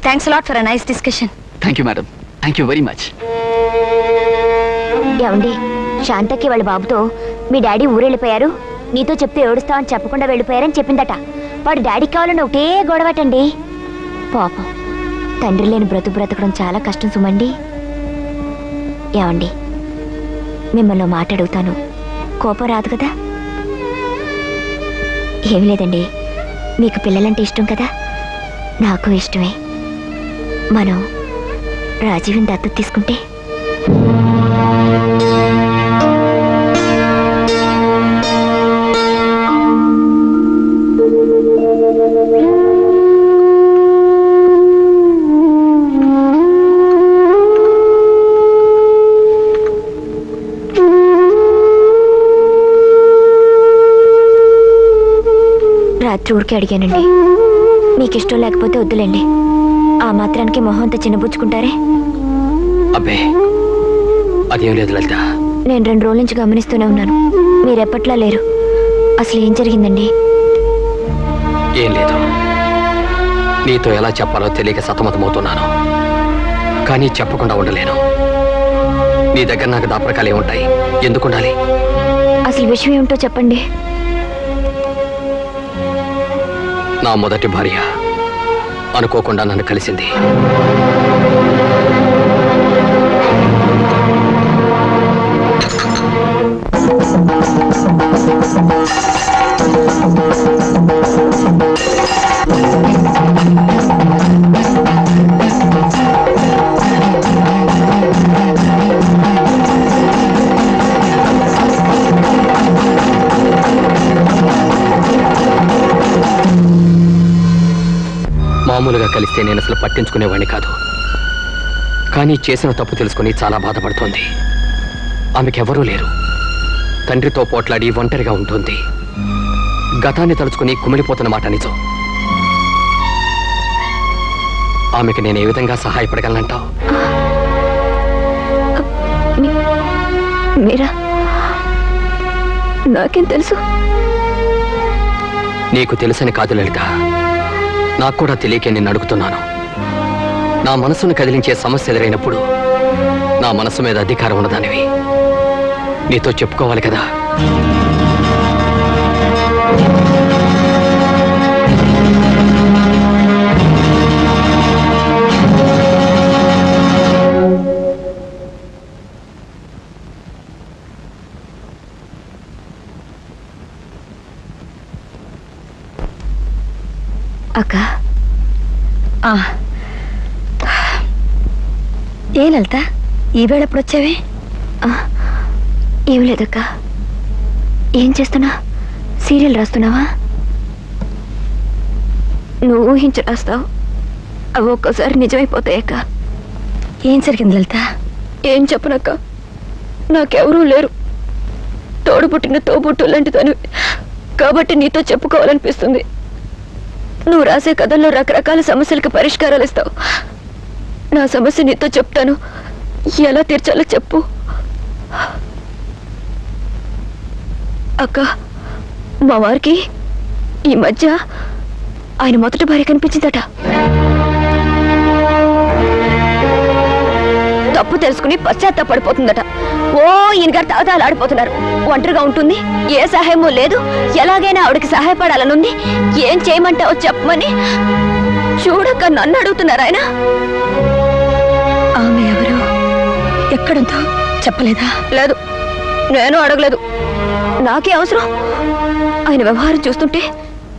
S2: Thanks lot for a nice discussion.
S1: Thank you madam, thank you very much.
S4: ఏమండి, శాంతకి వాళ్ళ బాబుతో మీ డాడీ ఊరెళ్ళిపోయారు, నీతో చెప్తే ఏడుస్తామని చెప్పకుండా వెళ్ళిపోయారని చెప్పిందట. వాడు డాడీకి కావాలని ఒకటే గొడవటండి. పాపం, తండ్రి లేని బ్రతకడం చాలా కష్టం సుమండి. ఏమండి, మిమ్మల్ని మాట అడుగుతాను, కోపం రాదు కదా? ఏమి లేదండి, మీకు పిల్లలంటే ఇష్టం కదా, నాకు ఇష్టమే. మనం రాజీవ్ని దత్తత తీసుకుంటే? రాత్రి ఊరికే అడిగానండి. మీకు ఇష్టం లేకపోతే వద్దులేండి, ఆ మాత్రానికి మొహంతో చిన్నబుచ్చుకుంటారే.
S3: అబ్బే అదేం లేదు లలిత.
S4: నేను 2 రోజుల నుంచి గమనిస్తూనే ఉన్నాను, మీరెప్పట్లా లేరు. అసలు ఏం జరిగిందండి?
S3: ఏం లేదు, నీతో ఎలా చెప్పాలో తెలియక సతమతమవుతున్నాను, కానీ చెప్పకుండా ఉండలేను. నీ దగ్గర నాకు దాపరకాలు ఏముంటాయి, ఎందుకు ఉండాలి?
S4: అసలు విషయం ఏమిటో చెప్పండి.
S3: నా మొదటి భార్య అనుకోకుండా నన్ను కలిసింది. మామూలుగా కలిస్తే నేను అసలు పట్టించుకునేవాడిని కాదు. కానీ చేసిన తప్పు తెలుసుకుని చాలా బాధపడుతోంది. ఆమెకెవరూ లేరు. తండ్రితో పోట్లాడి ఒంటరిగా ఉంటుంది. గతాన్ని తలుచుకుని కుమిలిపోతున్న మాట నిజం. ఆమెకి నేను ఏ విధంగా సహాయపడగలనంటావు?
S4: మీరా? నాకేం తెలుసు?
S3: నీకు తెలుసని కాదు లలిత, నాకు కూడా తెలియకే నేను అడుగుతున్నాను. నా మనసును కదిలించే సమస్య ఎదురైనప్పుడు నా మనసు మీద అధికారం ఉన్నదానివి. నీతో చెప్పుకోవాలి కదా.
S4: అక్క,
S2: ఏ లలిత, ఈవేళ ఎప్పుడు వచ్చావే?
S4: ఏం లేదక్క. ఏం చేస్తున్నా? సీరియల్ రాస్తున్నావా? నువ్వు ఊహించి రాస్తావు, అవి ఒక్కోసారి నిజమైపోతాయక్క.
S2: ఏం జరిగింది లలిత?
S4: ఏం చెప్పనక్క, నాకెవరూ లేరు. తోడుపుట్టిన తోబుట్టు లాంటిదని కాబట్టి నీతో చెప్పుకోవాలనిపిస్తుంది. నువ్వు రాసే కథల్లో రకరకాల సమస్యలకు పరిష్కారాలు ఇస్తావు. నా సమస్య నీతో చెప్తాను, ఎలా తీర్చాలో చెప్పు. అక్క, మా వారికి ఈ మధ్య ఆయన మొదటి భార్య కనిపించిందట. తప్పు తెలుసుకుని పశ్చాత్తాపడిపోతుందట. ఓ ఈయనగారు తాతాలు ఆడిపోతున్నారు. ఒంటరిగా ఉంటుంది, ఏ సహాయమూ లేదు. ఎలాగైనా ఆవిడకి సహాయపడాలనుంది. ఏం చేయమంటావో చెప్పమని చూడక నన్ను అడుగుతున్నారు ఆయన.
S2: ఆమె ఎవరు, ఎక్కడుందో చెప్పలేదా?
S4: లేదు, నేను అడగలేదు. నాకే అవసరం? ఆయన వ్యవహారం చూస్తుంటే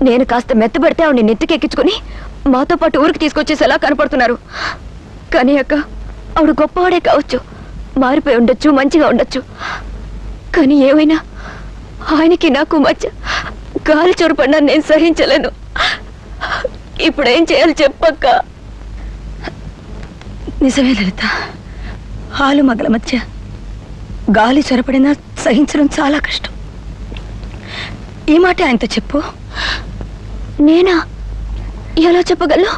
S4: నేను కాస్త మెత్తబడితే ఆవిడ నెత్తికెక్కించుకుని మాతో పాటు ఊరికి తీసుకొచ్చేసేలా కనపడుతున్నారు. కానీ అక్క, ఆవిడ గొప్పవాడే కావచ్చు, మారిపోయి ఉండొచ్చు, మంచిగా ఉండొచ్చు. కానీ ఏమైనా ఆయనకి నాకు మధ్య గాలి చొరపడినా నేను సహించలేను. ఇప్పుడేం చేయాలి చెప్పక్క?
S2: నిజమే లలిత, ఆలు మగల మధ్య గాలి చొరపడినా సహించడం చాలా కష్టం. ఈ మాట ఆయనతో చెప్పు.
S4: నేనా? ఎలా చెప్పగలను?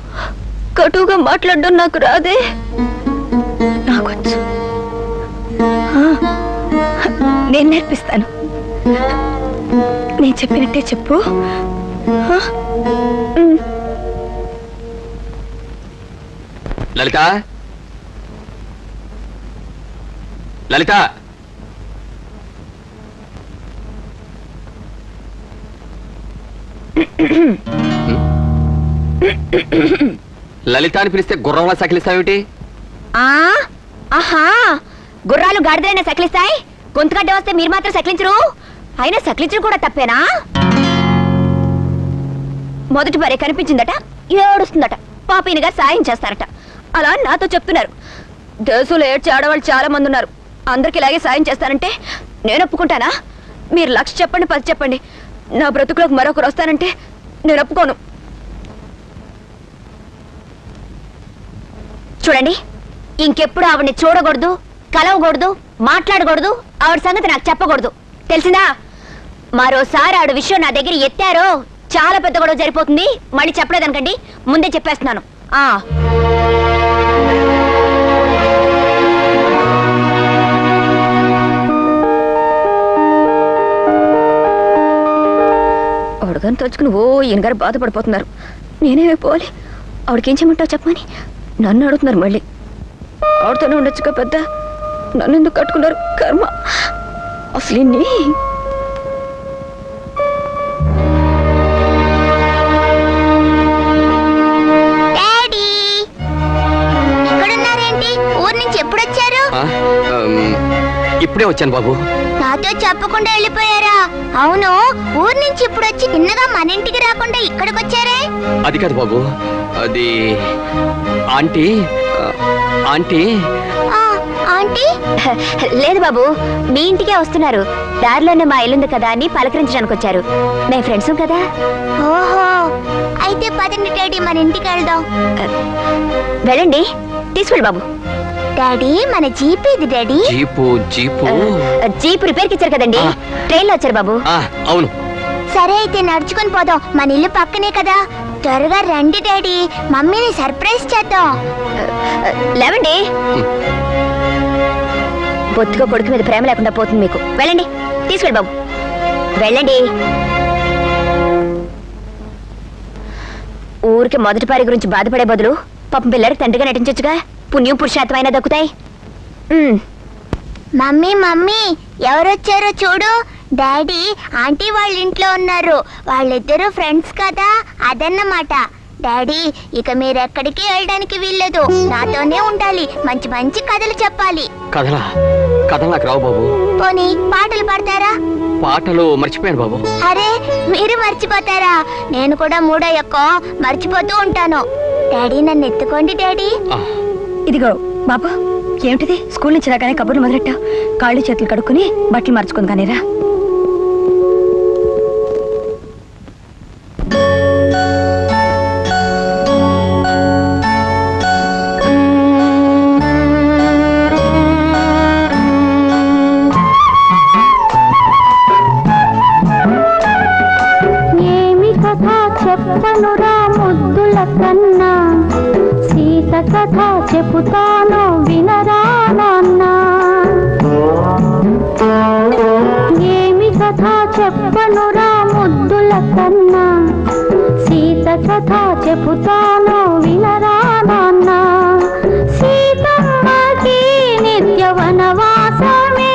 S4: కటువుగా మాట్లాడడం నాకు రాదే.
S2: నాకొచ్చు, నేను నేర్పిస్తాను. నేను చెప్పినట్టే చెప్పు.
S3: లలిత, లలిత, లలిత అని పిలిస్తే గుర్రంలా సకిలిస్తావేమిటి?
S4: ఆహా, గుర్రాలు గాడిదైనా సకిలిస్తాయి, గొంతుగడ్డ వస్తే మీరు మాత్రం సకిలించరు. అయినా సకిలించడం కూడా తప్పేనా? మొదటి భార్య కనిపించిందట, ఏడుస్తుందట. పాపీని గారు సాయం చేస్తారట. అలా నాతో చెప్తున్నారు. దేశంలో ఏడ్చే ఆడవాళ్ళు చాలా మంది ఉన్నారు. అందరికి ఇలాగే సాయం చేస్తానంటే నేను ఒప్పుకుంటానా? మీరు 1,00,000 చెప్పండి, 10 చెప్పండి, నా బ్రతుకులోకి మరొకరు వస్తానంటే నేను ఒప్పుకోను. చూడండి, ఇంకెప్పుడు ఆవిడ్ని చూడకూడదు, కలవకూడదు, మాట్లాడకూడదు. ఆవిడ సంగతి నాకు చెప్పకూడదు, తెలిసిందా? మరోసారి ఆవిడ విషయం నా దగ్గర ఎత్తారో చాలా పెద్ద గొడవ జరిగిపోతుంది. మళ్ళీ చెప్పలేదనకండి, ముందే చెప్పేస్తున్నాను. ఆవిడగాని తలుచుకుని ఈయన గారు బాధపడిపోతున్నారు. నేనేమైపోవాలి? ఆవిడకేం చేయమంటావు చెప్పమని నన్ను అడుగుతున్నారు. మళ్ళీ ఆవిడతోనే ఉండొచ్చుగా పెద్ద, నన్ను ఎందుకు కట్టుకున్నారు? కర్మ అసలు.
S3: ఇప్పుడే వచ్చాను బాబు.
S4: నాతో నాతో చెప్పకుండా వెళ్ళిపోయారా? అవును, ఊరు నుంచి ఇప్పుడు వచ్చి చిన్నగా మన ఇంటికి రాకుండా ఇక్కడికి వచ్చారే?
S3: అది కాదు బాబు, అది ఆంటీ ఆంటీ
S4: ఆంటీ లేదు బాబు, మీ ఇంటికే వస్తున్నారు. దారిలోనే మా ఇల్లుంది కదా అని పలకరించడానికి వచ్చారు. మేము ఫ్రెండ్స్ కదా. ఓహో, అయితే పదండి డాడీ, మన ఇంటికి వెళ్దాం. వెళ్ళండి, తీసుకెళ్ళి బాబు. డాడీ, మన జీప్ ఇది డాడీ. జీప్ రిపేర్కి ఇచ్చారు కదండి, ట్రైన్లో వచ్చారు బాబు.
S3: అవును.
S4: సరే అయితే నడుచుకొని పోదాం, మన ఇల్లు పక్కనే కదా. త్వరగా రండి డాడీ, మమ్మీని సర్ప్రైజ్ చేద్దాం. లేవండి, బొత్తుగా కొడుకు మీద ప్రేమ లేకుండా పోతుంది మీకు. వెళ్ళండి, తీసుకెళ్ళి బాబు, వెళ్ళండి. ఊరికి మొదటి పారి గురించి బాధపడే బదులు పాపం పిల్లడికి తండ్రిగా నటించొచ్చుగా, పుణ్యం పురుషార్థమైనా దక్కుతాయి. మమ్మీ మమ్మీ, ఎవరొచ్చారో చూడు. డాడీ, ఆంటీ వాళ్ళ ఇంట్లో ఉన్నారు. వాళ్ళిద్దరూ ఫ్రెండ్స్ కదా, అదన్నమాట. డాడీ, ఇక మీరెక్కడికి వెళ్ళడానికి వీల్లేదు, నాతోనే ఉండాలి. మంచి మంచి కథలు చెప్పాలి.
S3: కథలా? కథలు నాకు రావు బాబు.
S4: పోనీ పాటలు పాడతారా?
S3: పాటలు మర్చిపోయాను బాబు.
S4: అరే, మీరు మర్చిపోతారా? నేను కూడా మూడో యొక్క మర్చిపోతూ ఉంటాను. డాడీ, నన్ను ఎత్తుకోండి డాడీ.
S2: ఇదిగో బాబు, ఏమిటిది? స్కూల్ నుంచి రాగానే కబుర్లు మొదలెట్టావు. కాళ్ళు చేతులు కడుక్కుని బట్టలు మార్చుకుంది కానీరా.
S5: చెప్పనురా ముద్దుల కన్నా, సీత కథ చెబుతాను వినరా నాన్న. ఏమి కథ చెప్పనురా ముద్దుల కన్నా, సీత కథ చెబుతాను వినరా నాన్న. సీతమ్మకి నిత్య వనవాసమే,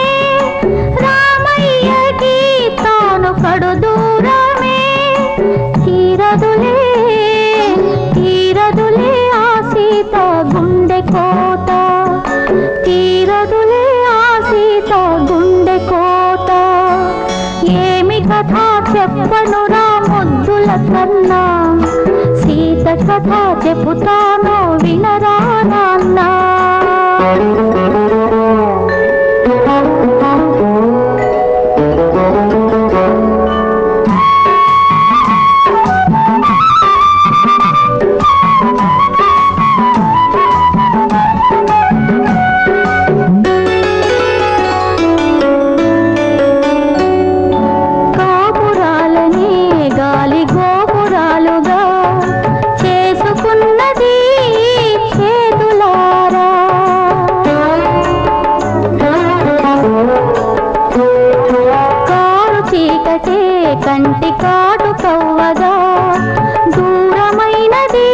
S5: రామయ్యకి తాను కడు దూరమే. తీరదులే తీరదులే ఆ సీత గుండె కోత, తీరదులే ఆ సీత గుండె కోత. ఏమి కథ చెప్పనురా ముద్దుల కన్నా, సీత కథ చెబుతాను వినరా నాన్న. కంటి కాటు కవ్వగా దూరమైనది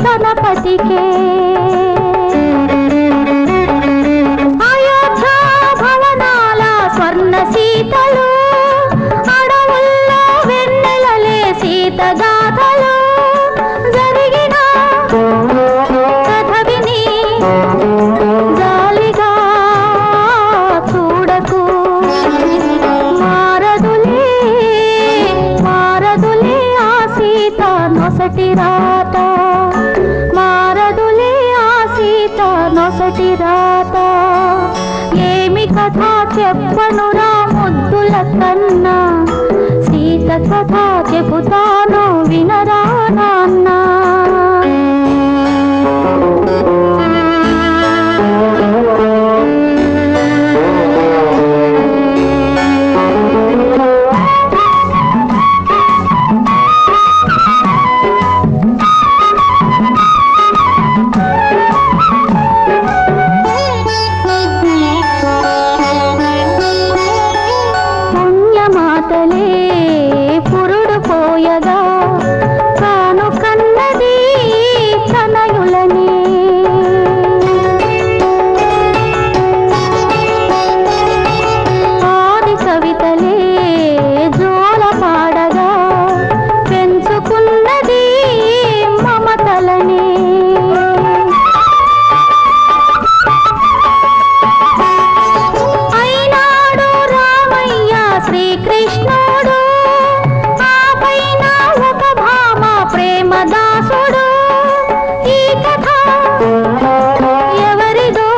S5: తనపతికే. అయోధ్య భవనాల స్వర్ణ సీతలు, అడవుల్లో వెన్నెలలే సీత గాథలు. జరిగిన కథ విని జాలిగా చూడకు, నొసటి రాత మారదులే ఆ సీత నొసటి రాత. ఏమి కథ చెప్పనురా ముద్దుల కన్నా, సీత కథ చెబుతాను వినరా నాన్న. పురుడు పోయగా తాను కన్నది తనయులని. ఆది కవితలే జోల పాడగా పెంచుకున్నది మమతలని. అయినాడు రా కృష్ణుడు ఆ పైన ఒక భామ ప్రేమదాసుడు. ఈ కథ ఎవరిదో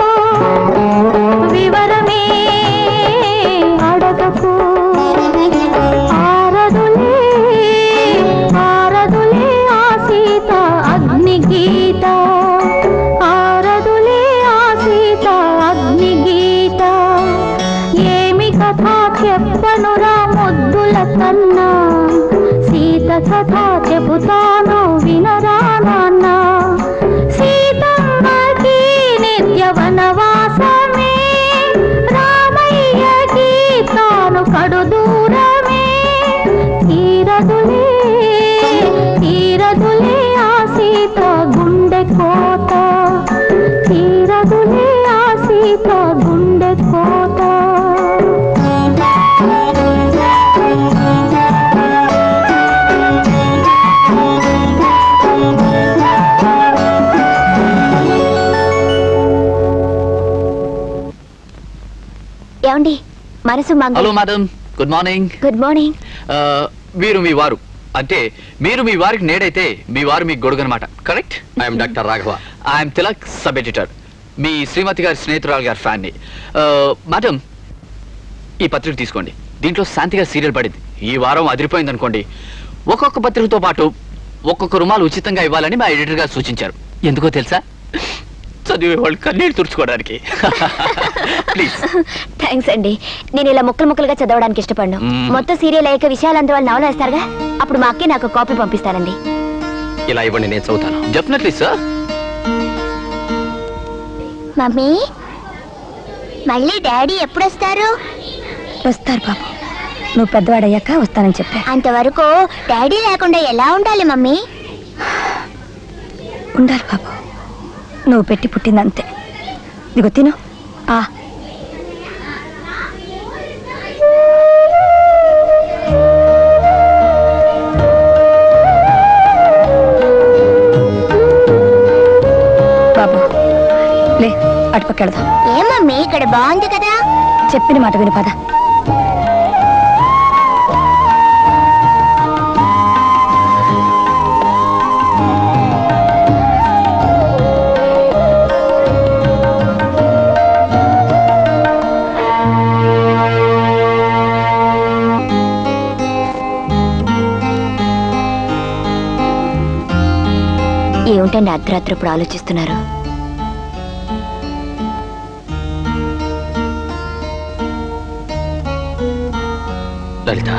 S5: వివరమే అడగకు. ఆరదులే ఆరదులే ఆ సీత అగ్నిగీత. ఆరదులే ఆ సీత అగ్నిగీత. ఏమి కథ చెప్పనురా ముద్దుల కన్నా. సీత కథ చెబుతాను వినరా నాన్న. సీతమ్మకి నిత్య వనవాసమే. రామయ్యకి తాను కడు దూరమే. తీరదులే తీరదులే ఆ సీత గుండె కోట. తీరదులే ఆ సీత గుండె కోట.
S4: ఏమండి మనసు
S1: hello madam, good morning.
S4: Good morning.
S1: వీరు మీ వారు, అంటే మీరు మీ వారికి నేడైతే మీ వారు మీ గొడుగు అనమాట, correct?
S3: I'm doctor Raghava.
S1: I'm Tilak, sub editor. మీ శ్రీమతి గారి స్నేహితురాలు గారి ఫ్యాన్ని. మేడం, ఈ పత్రిక తీసుకోండి. దీంట్లో శాంతి గారి సీరియల్ పడింది. ఈ వారం అదిరిపోయింది అనుకోండి. ఒక్కొక్క పత్రికతో పాటు ఒక్కొక్క రుమాలు ఉచితంగా ఇవ్వాలని మా ఎడిటర్ గారు సూచించారు. ఎందుకో తెలుసా? చదివే వాళ్ళు కన్నీళ్ళు తుడుచుకోవడానికి. ప్లీజ్.
S4: థ్యాంక్స్ అండి. నేను ఇలా ముక్కలు ముక్కలుగా చదవడానికి ఇష్టపడ్ను. మొత్తం సీరియల్ అయ్యాక విశాలంత వాళ్ళు నవల వేస్తారుగా, అప్పుడు మా అక్కే నాకు కాపీ పంపిస్తానండి.
S3: ఇలా ఇవ్వండి, నేను చదువుతాను.
S1: Definitely sir.
S4: మమ్మీ, మళ్ళీ డాడీ ఎప్పుడు వస్తారు?
S2: వస్తారు బాబు, నువ్వు పెద్దవాడయ్యాక వస్తానని చెప్పా.
S4: అంతవరకు డాడీ లేకుండా ఎలా ఉండాలి మమ్మీ?
S2: ఉండాలి బాబు, నువ్వు పెట్టి పుట్టిందంతే. ఇదిగో తిను. బాబు లే, అటుపక్కెళ్దాం.
S4: ఏ మమ్మీ, ఇక్కడ బాగుంది కదా.
S2: చెప్పిన మాట విను, పద.
S4: ఏమిటండి అర్ధరాత్రి ఇప్పుడు ఆలోచిస్తున్నారు?
S3: లలిత,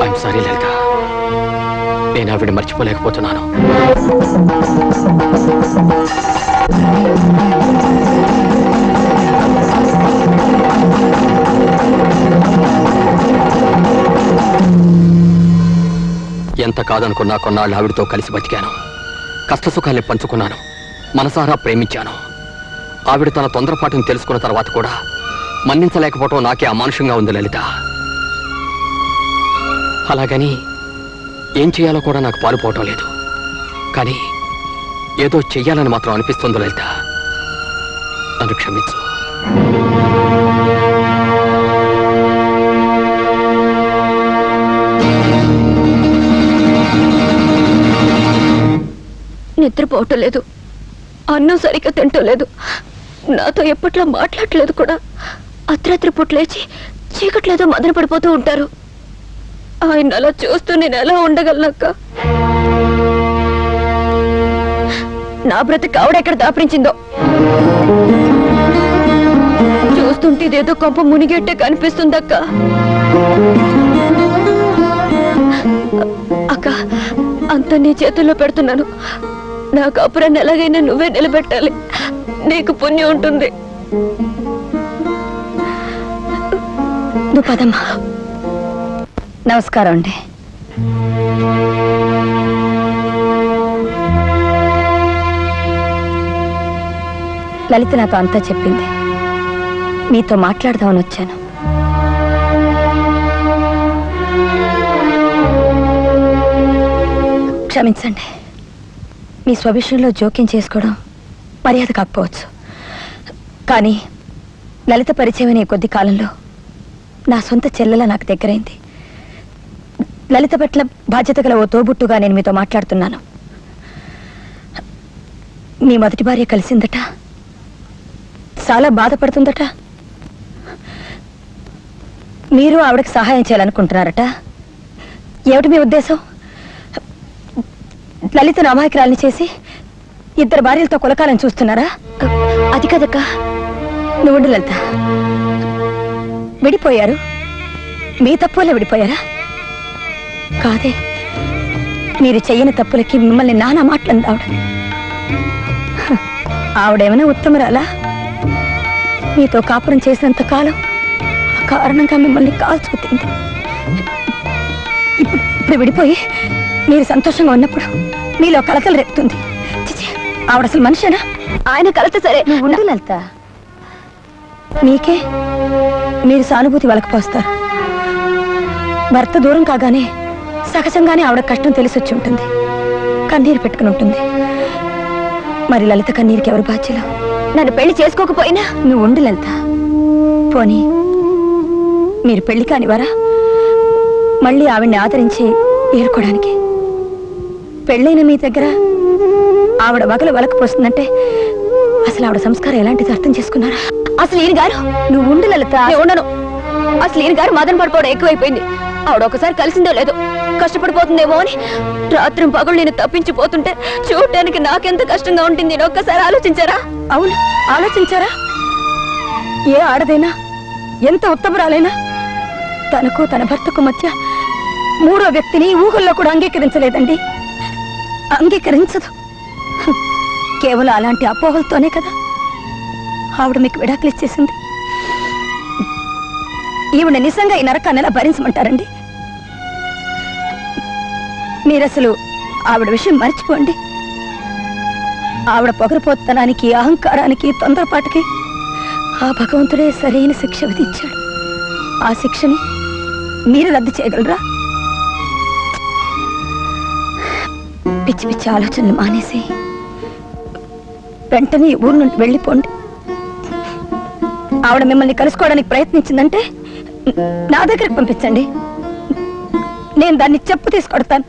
S3: ఐఎమ్ సారీ లలిత, నేను ఆవిడ మర్చిపోలేకపోతున్నాను. ఎంత కాదనుకున్నా కొన్నాళ్ళు ఆవిడతో కలిసి బతికాను. కష్టసుఖాల్ని పంచుకున్నాను, మనసారా ప్రేమించాను. ఆవిడ తన తొందరపాటును తెలుసుకున్న తర్వాత కూడా మన్నించలేకపోవటం నాకే అమానుషంగా ఉంది లలిత. అలాగని ఏం చేయాలో కూడా నాకు పాలుపోవటం లేదు. కానీ ఏదో చెయ్యాలని మాత్రం అనిపిస్తుంది లలిత. నన్ను క్షమించు.
S2: నిద్రపోవటం లేదు, అన్నం సరిగ్గా తింటలేదు, నాతో ఎప్పట్లో మాట్లాడలేదు కూడా. అర్ధరాత్రి పూట లేచి చీకట్లేదో మదన పడిపోతూ ఉంటారు. ఆయన అలా చూస్తూ నేను ఎలా ఉండగలనక్క? నా బ్రతికి ఆవిడెక్కడ దాపరించిందో. చూస్తుంటే ఇదేదో కొంప మునిగేట్టే కనిపిస్తుందక్క. అక్క, అంత నీ చేతుల్లో పెడుతున్నాను. నా కాపురాన్ని ఎలాగైనా నువ్వే నిలబెట్టాలి, నీకు పుణ్యం ఉంటుంది. నువ్వు పదమ్మా. నమస్కారం అండి. లలిత నాతో అంతా చెప్పింది. మీతో మాట్లాడదామని వచ్చాను. క్షమించండి, మీ స్వవిషయంలో జోక్యం చేసుకోవడం మర్యాద కాకపోవచ్చు. కానీ లలిత పరిచయమైన ఈ కొద్ది కాలంలో నా సొంత చెల్లెలా నాకు దగ్గరైంది. లలిత పట్ల బాధ్యత గల ఓ తోబుట్టుగా నేను మీతో మాట్లాడుతున్నాను. మీ మొదటి భార్య కలిసిందట, చాలా బాధపడుతుందట. మీరు ఆవిడకి సహాయం చేయాలనుకుంటున్నారట. ఏమిటి మీ ఉద్దేశం? లలితను అమాయకురాల్ని చేసి 2 భార్యలతో కొలకాలని చూస్తున్నారా?
S4: అది కదక్క.
S2: నువ్వు ఉండు లలిత. విడిపోయారు, మీ తప్పులే విడిపోయారా? కాదే, మీరు చెయ్యని తప్పులకి మిమ్మల్ని నానా మాటలంది ఆవిడ. ఆవిడేమైనా ఉత్తమరాలా? మీతో కాపురం చేసినంత కాలం ఆ కారణంగా మిమ్మల్ని కాల్చుకుతుంది. ఇప్పుడు విడిపోయి మీరు సంతోషంగా ఉన్నప్పుడు మీలో కలకలు రేపుతుంది. చిచి, ఆవిడ అసలు మనిషేనా? ఆయన కలత సరే, నువ్వు ఉండు లలిత. మీకే మీరు సానుభూతి వలకపోస్తారు. భర్త దూరం కాగానే సహజంగానే ఆవిడ కష్టం తెలిసి వచ్చి ఉంటుంది, కన్నీరు పెట్టుకుని ఉంటుంది. మరి లలిత కన్నీరుకి ఎవరు బాధ్యులు?
S4: నన్ను పెళ్లి చేసుకోకపోయినా
S2: నువ్వు ఉండు లలిత. పోనీ మీరు పెళ్లి కానివారా? మళ్ళీ ఆవిడ్ని ఆదరించి ఏరుకోవడానికి. పెళ్ళైన మీ దగ్గర ఆవిడ వగలు వలకపోస్తుందంటే అసలు ఆవిడ సంస్కారం ఎలాంటిది అర్థం చేసుకున్నారా?
S4: అసలు ఈయన గారు
S2: నువ్వు ఉండు లలిత.
S4: ఉండను. అసలు ఈయన గారు మదన పడిపోవడం ఎక్కువైపోయింది. ఆవిడ ఒకసారి కలిసిందో లేదో కష్టపడిపోతుందేమో అని రాత్రి పగలు నేను తప్పించిపోతుంటే చూడటానికి నాకెంత కష్టంగా ఉంటుంది. నేను ఒక్కసారి ఆలోచించారా?
S2: అవును, ఆలోచించారా? ఏ ఆడదైనా ఎంత ఉత్తమరాలైనా తనకు తన భర్తకు మధ్య 3వ వ్యక్తిని ఊహల్లో కూడా అంగీకరించలేదండి. అంగీకరించదు. కేవలం అలాంటి అపోహలతోనే కదా ఆవిడ మీకు విడాకులు ఇచ్చేసింది. ఈవిడ నిజంగా ఈ నరకాన్ని ఎలా భరించమంటారండి? మీరసలు ఆవిడ విషయం మర్చిపోండి. ఆవిడ పొగరపోతనానికి, అహంకారానికి, తొందరపాటుకి ఆ భగవంతుడే సరైన శిక్ష విధించాడు. ఆ శిక్షని మీరు రద్దు చేయగలరా? పిచ్చి పిచ్చి ఆలోచనలు మానేసి వెంటనే ఈ ఊరు నుండి వెళ్ళిపోండి. ఆవిడ మిమ్మల్ని కలుసుకోవడానికి ప్రయత్నించిందంటే నా దగ్గరికి పంపించండి. నేను దాన్ని చెప్పు తీసుకొడతాను.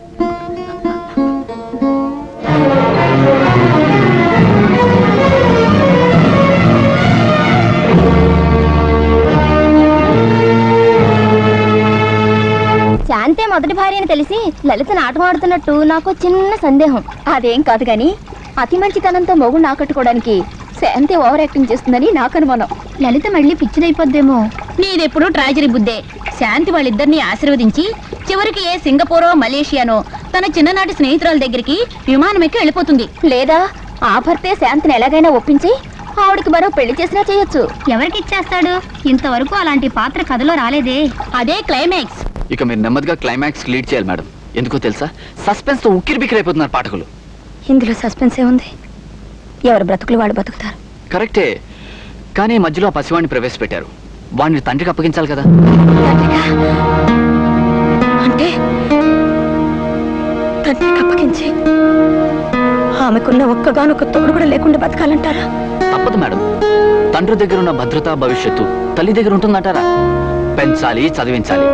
S4: శాంతే మొదటి భార్య అని తెలిసి లలిత నాటకం ఆడుతున్నట్టు నాకు చిన్న సందేహం. అదేం కాదు గాని అతి మంచితనంతో మొగుడు ఆకట్టుకోవడానికి శాంతే ఓవర్ యాక్టింగ్ చేస్తుందని నాకు అనుమానం. లలిత మళ్ళీ పిచ్చిదైపోద్దేమో.
S6: నీదెప్పుడు ట్రాజరీ బుద్ధే. శాంతి వాళ్ళిద్దరిని ఆశీర్వదించి చివరికి ఏ సింగపూరో మలేషియానో తన చిన్ననాటి స్నేహితురాల దగ్గరికి విమానం ఎక్కి వెళ్ళిపోతుంది.
S4: లేదా ఆ భర్తే శాంతిని ఎలాగైనా ఒప్పించి ఆవిడకి మరో పెళ్లి చేసినా చేయొచ్చు.
S6: ఎవరికి ఇచ్చేస్తాడు? ఇంతవరకు అలాంటి పాత్ర కథలో రాలేదే. అదే క్లైమాక్స్.
S1: ఇక మీరు నెమ్మదిగా క్లైమాక్స్ లీడ్ చేయాలి మేడం. ఎందుకో తెలుసా? సస్పెన్స్ తో ఉక్కిరి బిక్కిరి అయిపోతున్నారు పాఠకులు.
S2: ఇందులో సస్పెన్స్ ఏముంది? ఎవరు బ్రతుకులు వాళ్ళు బతుకుతారు.
S1: కరెక్టే, కానీ మధ్యలో ఆ పసివాడిని ప్రవేశపెట్టారు. వాడిని తండ్రికి అప్పగించాలి కదా.
S2: అంటే తండ్రికి అప్పగించి ఆమెకున్న ఒక్కగానొక్క తోడు కూడా లేకుండా బతకాలంటారా?
S1: తప్పదు మేడం. తండ్రి దగ్గర ఉన్న భద్రత భవిష్యత్తు తల్లి దగ్గర ఉంటుందంటారా? పెంచాలి, చదివించాలి.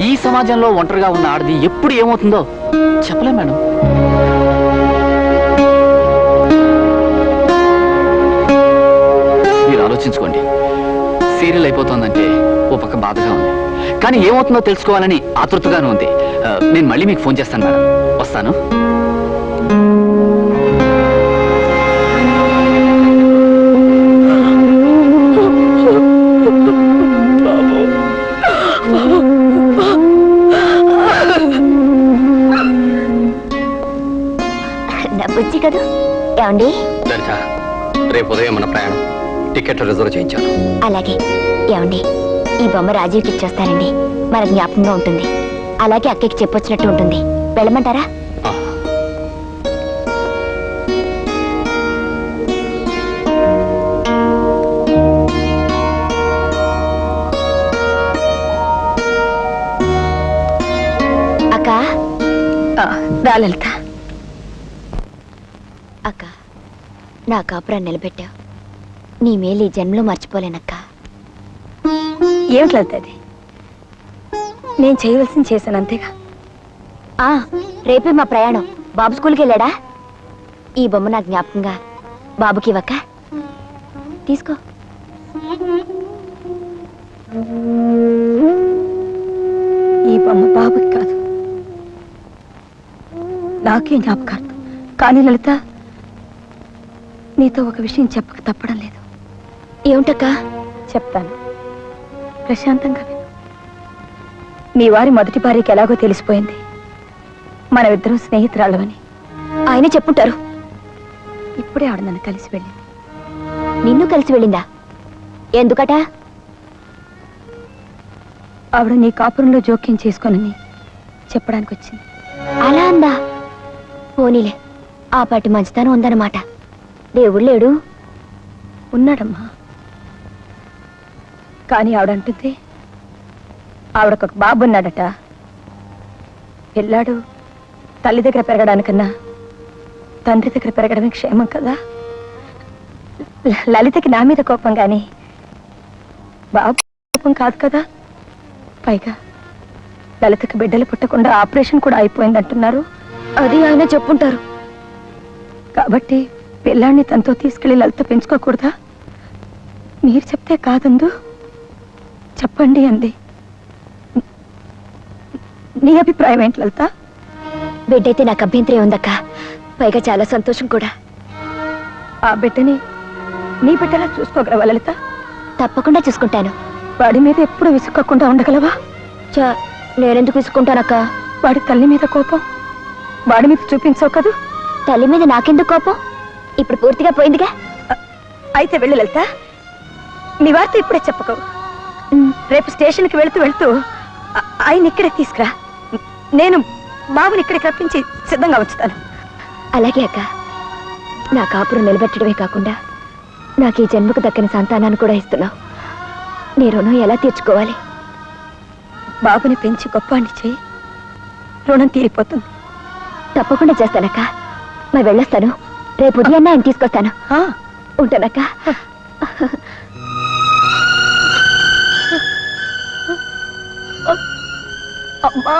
S1: ఈ సమాజంలో ఒంటరిగా ఉన్న ఆడది ఎప్పుడు ఏమవుతుందో చెప్పలే మేడం. మీరు ఆలోచించుకోండి. సీరియల్ అయిపోతుందంటే ఓ పక్క బాధగా ఉంది, కానీ ఏమవుతుందో తెలుసుకోవాలని ఆతృతగానే ఉంది. నేను మళ్ళీ మీకు ఫోన్ చేస్తాను మేడం. వస్తాను.
S4: బుజ్జి కదా. ఏమండి?
S3: లలిత, రేపు ఉదయం మన ప్రయాణం టికెట్ రిజర్వ్ చేయించాను.
S4: అలాగే. ఏమండి, ఈ బొమ్మ రాజీవ్కి ఇచ్చేస్తారండి. మన జ్ఞాపకంగా ఉంటుంది. అలాగే అక్కకి చెప్పొచ్చినట్టు ఉంటుంది. వెళ్ళమంటారా? అక్క.
S2: రా లలిత.
S4: అక్క, నా కాపురాన్ని నిలబెట్టావు. నీ మేలు ఈ జన్మలో మర్చిపోలేనక్క.
S2: ఏమిటి లలిత అది? నేను చేయవలసింది చేశాను అంతేగా.
S4: ఆ, రేపే మా ప్రయాణం. బాబు స్కూల్కి వెళ్ళాడా? ఈ బొమ్మ నా జ్ఞాపకంగా బాబుకి ఇవ్వక్క. తీసుకో.
S2: ఈ బొమ్మ బాబుకి కాదు, నాకే జ్ఞాపకార్థం. కానీ లలిత, నీతో ఒక విషయం చెప్పక తప్పడం లేదు.
S4: ఏమిటక్క?
S2: చెప్తాను, ప్రశాంతంగా విను. మీ వారి మొదటి భార్యకి ఎలాగో తెలిసిపోయింది మనమిద్దరం స్నేహితురాళ్ళమని.
S4: ఆయన చెప్పుంటారు.
S2: ఇప్పుడే ఆవిడ నన్ను కలిసి వెళ్ళింది.
S4: నిన్ను కలిసి వెళ్ళిందా? ఎందుకట?
S2: ఆవిడ నీ కాపురంలో జోక్యం చేసుకోనని చెప్పడానికి వచ్చింది.
S4: అలా అందా? పోనీలే, ఆ పాటి మంచితనం ఉందన్నమాట. దేవుడు లేడు?
S2: ఉన్నాడమ్మా. కానీ ఆవిడంటుంది ఆవిడకొక బాబు ఉన్నాడట. పిల్లాడు తల్లి దగ్గర పెరగడానికన్నా తండ్రి దగ్గర పెరగడమే క్షేమం కదా. లలితకి నా మీద కోపం కానీ బాబు కోపం కాదు కదా. పైగా లలితకి బిడ్డలు పుట్టకుండా ఆపరేషన్ కూడా అయిపోయిందంటున్నారు.
S4: అది ఆయన చెప్పుంటారు.
S2: కాబట్టి పిల్లాన్ని తనతో తీసుకెళ్లి లలిత పెంచుకోకూడదా? మీరు చెప్తే కాదందు, చెప్పండి అంది. నీ అభిప్రాయం ఏంటి లలిత?
S4: బిడ్డైతే నాకు అభ్యంతరం ఉందక్క. పైగా చాలా సంతోషం కూడా.
S2: ఆ బిడ్డని నీ బిడ్డలా చూసుకోగలవా లలిత?
S4: తప్పకుండా చూసుకుంటాను.
S2: వాడి మీద ఎప్పుడు విసుక్కోకుండా ఉండగలవా?
S4: నేనెందుకు విసుకుంటానక్క?
S2: వాడి తల్లి మీద కోపం వాడి మీద చూపించవు కదూ.
S4: తల్లి మీద నాకెందుకు కోపం? ఇప్పుడు పూర్తిగా పోయిందిగా.
S2: అయితే వెళ్ళు లలిత, నీ వార్త ఇప్పుడే చెప్పకు. రేపు స్టేషన్కి వెళుతూ వెళుతూ ఆయన ఇక్కడే తీసుకురా. నేను బాబుని ఇక్కడికి రప్పించి సిద్ధంగా ఉంచుతాను.
S4: అలాగే అక్క. నా కాపురం నిలబెట్టడమే కాకుండా నాకు ఈ జన్మకు దక్కని సంతానాన్ని కూడా ఇస్తున్నావు. నీ రుణం ఎలా తీర్చుకోవాలి?
S2: బాబుని పెంచి గొప్పవాణ్ణి చేయి, రుణం తీరిపోతుంది.
S4: తప్పకుండా చేస్తానక్క. మరి వెళ్ళొస్తాను. రేపు ఉదయాన్నే ఆయన తీసుకొస్తాను. ఉంటానక్క.
S2: అమ్మా,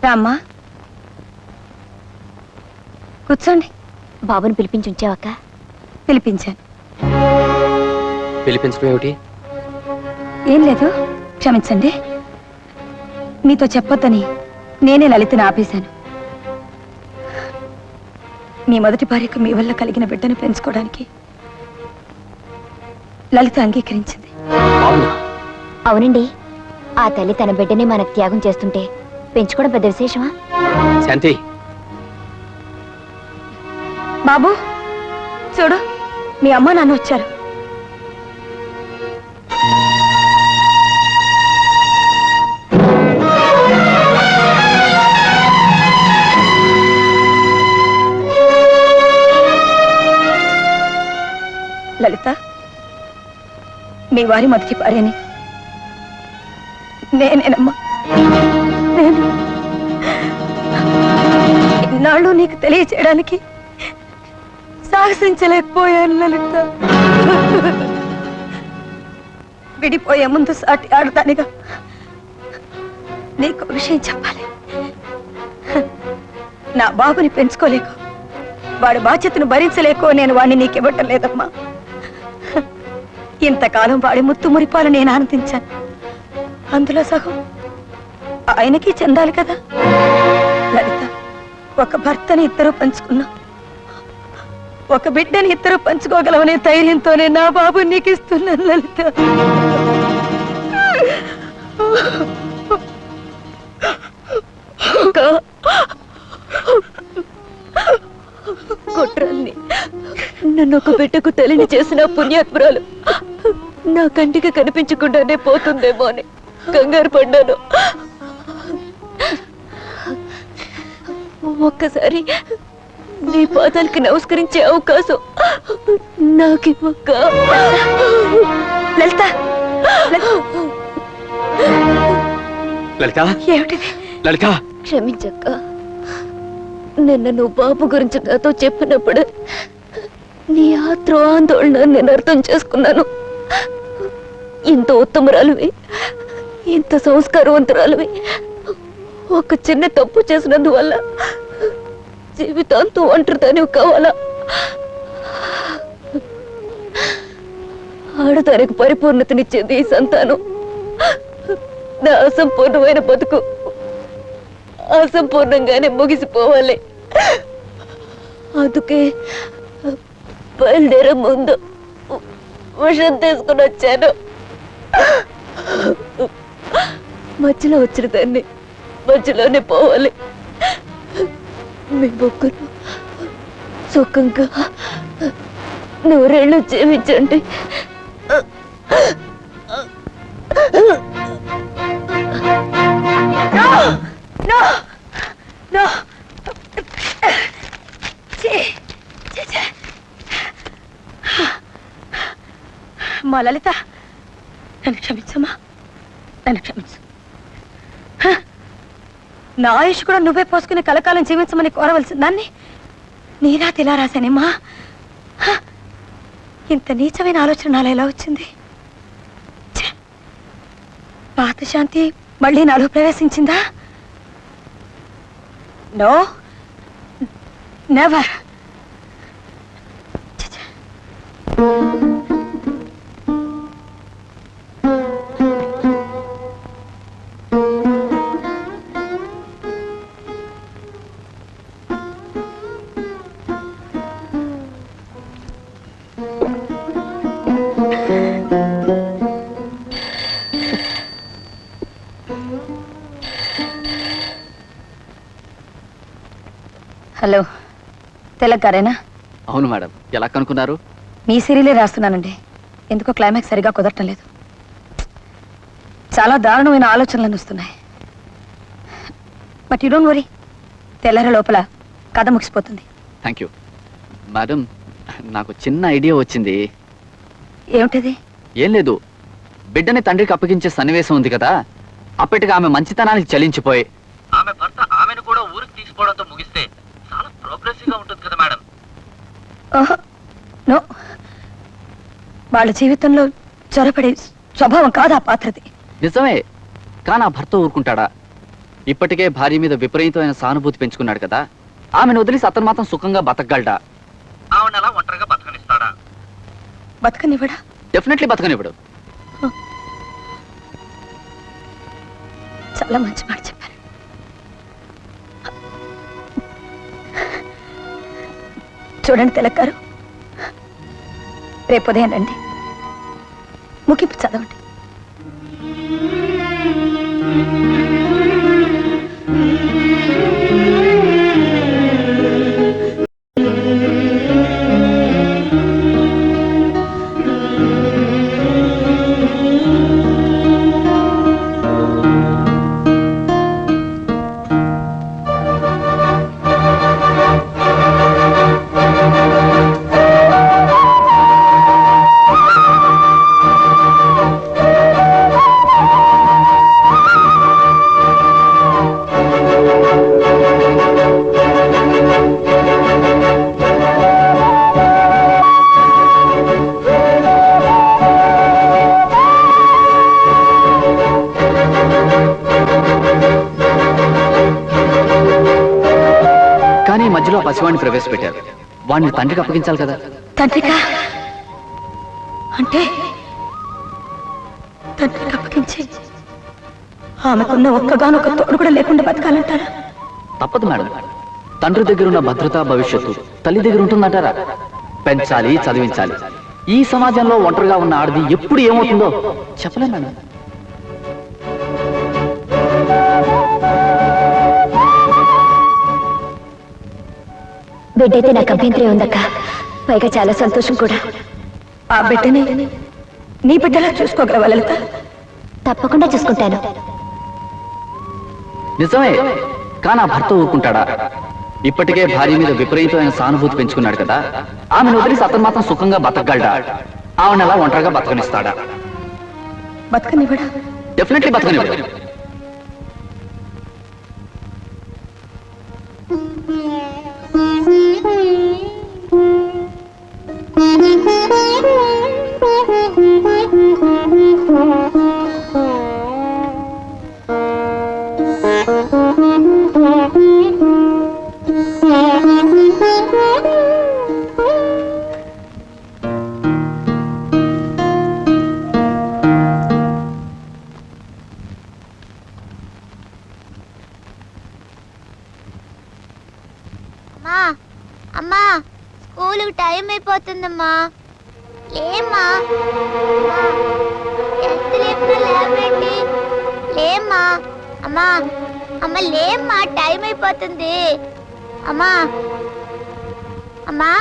S2: రామ్మా కూర్చోండి.
S4: బాబుని పిలిపించి ఉంచావక్క?
S2: పిలిపించాను.
S3: పిలిపించడం ఏమిటి?
S2: ఏం లేదు, క్షమించండి. మీతో చెప్పొద్దని నేనే లలితని ఆపేశాను. మీ మొదటి భార్యకు మీ వల్ల కలిగిన బిడ్డను పెంచుకోవడానికి లలిత అంగీకరించింది.
S3: అవునా?
S4: అవునండి. ఆ తల్లి తన బిడ్డని మనకు త్యాగం చేస్తుంటే పెంచుకోవడం పెద్ద విశేషమా?
S3: శాంతి,
S2: బాబు చూడు, మీ అమ్మ నాన్న వచ్చారు. లలిత, మీ వారి మొదటి భార్యని నేనేనమ్మా. నేను ఇన్నాళ్ళు నీకు తెలియచేయడానికి సాహసించలేకపోయాను లలిత. విడిపోయే ముందు సాటి ఆడతానిగా నీకు విషయం చెప్పాలి. నా బాబుని పెంచుకోలేకో, వాడి బాధ్యతను భరించలేకో నేను వాడిని నీకివ్వటం లేదమ్మా. ఇంతకాలం వాడి ముత్తు మురిపాలు నేను ఆనందించాను. అందులో సగం ఆయనకి చెందాలి కదా. లలిత, ఒక భర్తని ఇద్దరు పంచుకున్నాం, ఒక బిడ్డని ఇద్దరు పంచుకోగలవనే ధైర్యంతోనే నా బాబు నీకు ఇస్తున్నాను లలిత.
S5: కుట్రల్ని నన్ను ఒక బిడ్డకు తల్లిని చేసిన పుణ్యాత్మురాలు నా కంటికి కనిపించకుండానే పోతుందేమో అని కంగారు పడ్డాను. ఒక్కసారి నీ పాదాలకి నమస్కరించే అవకాశం నాకు ఒక్క
S2: లలిత,
S3: లలిత,
S2: ఏమిటిది?
S3: లలిత,
S5: క్షమించక్క. నిన్న నువ్వు బాబు గురించి నాతో చెప్పినప్పుడు నీ ఆందోళన నేను అర్థం చేసుకున్నాను. ఇంత ఉత్తమరాలువి, ఇంత సంస్కారవంతురాలువి ఒక చిన్న తప్పు చేసినందువల్ల జీవితాంతం ఒంటరిదానివి కావాలా? ఆడదానికి పరిపూర్ణతనిచ్చేది ఈ సంతానం. నా అసంపూర్ణమైన బతుకు అసంపూర్ణంగానే ముగిసిపోవాలి. అందుకే బయలుదేరే ముందు విషం తీసుకుని వచ్చాను. మధ్యలో వచ్చిన దాన్ని మధ్యలోనే పోవాలి. మీ ముగ్గురు సుఖంగా నూరేళ్ళు జీవించండి.
S2: మా లలిత, నన్ను క్షమించమ్మా, నన్ను క్షమించు. నా ఆయుష్ కూడా నువ్వే పోసుకుని కలకాలం జీవించమని కోరవలసిన దాన్ని నీలా తిలా రాశానేమ్మా. ఇంత నీచమైన ఆలోచన నాలో ఎలా వచ్చింది? పాత శాంతి మళ్ళీ నాలో ప్రవేశించిందా? No, never. హలో, తెలక్ గారేనా?
S1: అవును మేడం, ఎలా కనుక్కున్నారు?
S2: మీ సీరియలే రాస్తున్నానండి. ఎందుకో క్లైమాక్స్ సరిగా కుదరటం లేదు. చాలా దారుణమైన ఆలోచనలను వస్తున్నాయి. బట్ యు డోంట్ వరీ, తెల్లర లోపల కథ ముగిసిపోతుంది.
S1: Thank you madam. నాకు చిన్న ఐడియా వచ్చింది.
S2: ఏమిటది?
S1: ఏం లేదు, బిడ్డని తండ్రికి అప్పగించే సన్నివేశం ఉంది కదా, అప్పటికి ఆమె మంచితనానికి చలించిపోయి ఆమె భర్త ఆమెను కూడా ఊరికి తీసుకోవడంతో ముగిస్తే చాలా ప్రోగ్రెసివ్ గా ఉంటుంది కదా మేడం.
S2: నో, వాళ్ళ జీవితంలో చొరపడే స్వభావం కాదు ఆ పాత్రది.
S1: నిజమే, కానీ ఆ భర్త ఊరుకుంటాడా? ఇప్పటికే భార్య మీద విపరీతమైన సానుభూతి పెంచుకున్నాడు కదా, ఆమెను వదిలేసి అతను మాత్రం సుఖంగా బతకగలడా? ఆమెను అలా ఒంటరిగా బతకనిస్తాడా?
S5: బతకనివ్వడా?
S1: డెఫినెట్లీ బతకనివ్వడు.
S5: చాలా మంచి మాట చెప్పారు. చూడండి తిలక్ గారు, రేపు ఉదయం రండి, ముగింపు చదవండి.
S1: కానీ మధ్యలో పసివాడిని ప్రవేశపెట్టారు. వాడిని తండ్రికి అప్పగించాలి కదా.
S5: తండ్రిగా అంటే తండ్రికి అప్పగించి ఆమెకున్న ఒక్కగానొక్క తోడు కూడా లేకుండా బతకాలంటారా?
S1: తప్పదు మేడం. తండ్రి దగ్గర ఉన్న భద్రత భవిష్యత్తు తల్లి దగ్గర ఉంటుందంటారా? పెంచాలి, చదివించాలి. ఈ సమాజంలో ఒంటరిగా ఉన్న ఆడది ఎప్పుడు ఏమవుతుందో చెప్పలేం మేడం.
S4: బిడ్డైతే నాకు అభ్యంతరం ఉందక్క, పైగా చాలా సంతోషం కూడా.
S5: ఆ బిడ్డని నీ బిడ్డలా చూసుకోగలవా లలిత?
S4: తప్పకుండా చూసుకుంటాను.
S1: నిజమే, కానీ ఆ భర్త ఊరుకుంటాడా? ఇప్పటికే భార్య మీద విపరీతమైన సానుభూతి పెంచుకున్నాడు కదా, ఆమెను వదిలేసి అతను మాత్రం సుఖంగా బతకగలడా? ఆమెను అలా ఒంటరిగా బతకనిస్తాడా?
S5: బతకనివ్వడా?
S1: డెఫినెట్లీ బతకనివ్వడు.
S8: అమ్మా, స్కూల్ టైం అయిపోతుందమ్మా. లేమ్మా, ఎంత లేపినా లేవేంటి? లేమ్మా, అమ్మా అమ్మ లేమ్మా, టైం అయిపోతుంది. అమ్మా అమ్మా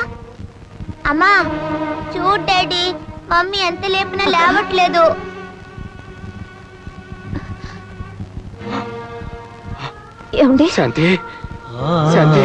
S8: అమ్మా చూడు డాడీ, మమ్మీ ఎంత లేపినా లేవట్లేదు.
S4: ఏమండి?
S3: శాంతి, శాంతి,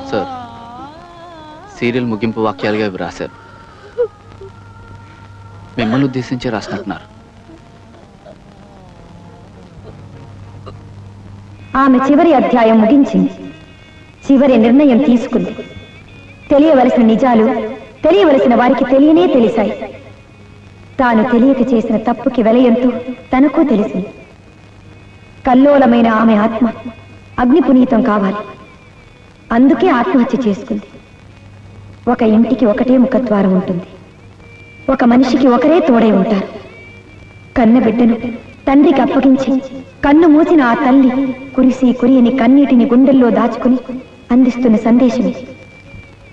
S1: సార్, సీరియల్ ముగింపు వాక్యాలుగా ఇవి రాశారు. మిమ్మల్ని ఉద్దేశించి రాసినట్టున్నారు.
S2: ఆమె చివరి అధ్యాయం ముగించింది. చివరి నిర్ణయం తీసుకుంది. తెలియవలసిన నిజాలు తెలియవలసిన వారికి తెలియనే తెలిసాయి. తాను తెలియక చేసిన తప్పుకి వెలయంతో తనకు తెలిసింది. కల్లోలమైన ఆమె ఆత్మ అగ్ని పునీతం కావాలి. అందుకే ఆత్మహత్య చేసుకుంది. ఒక ఇంటికి ఒకటే ముఖద్వారం ఉంటుంది. ఒక మనిషికి ఒకరే తోడై ఉంటారు. కన్న బిడ్డను తండ్రికి అప్పగించి కన్ను మూసిన ఆ తల్లి కురిసి కురియని కన్నీటిని గుండెల్లో దాచుకుని అందిస్తున్న సందేశం.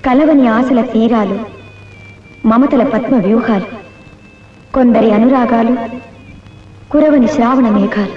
S2: కలవని ఆశల తీరాలు, మమతల పద్మ వ్యూహాలు, కొందరి అనురాగాలు, కురవని శ్రావణ మేఘాలు.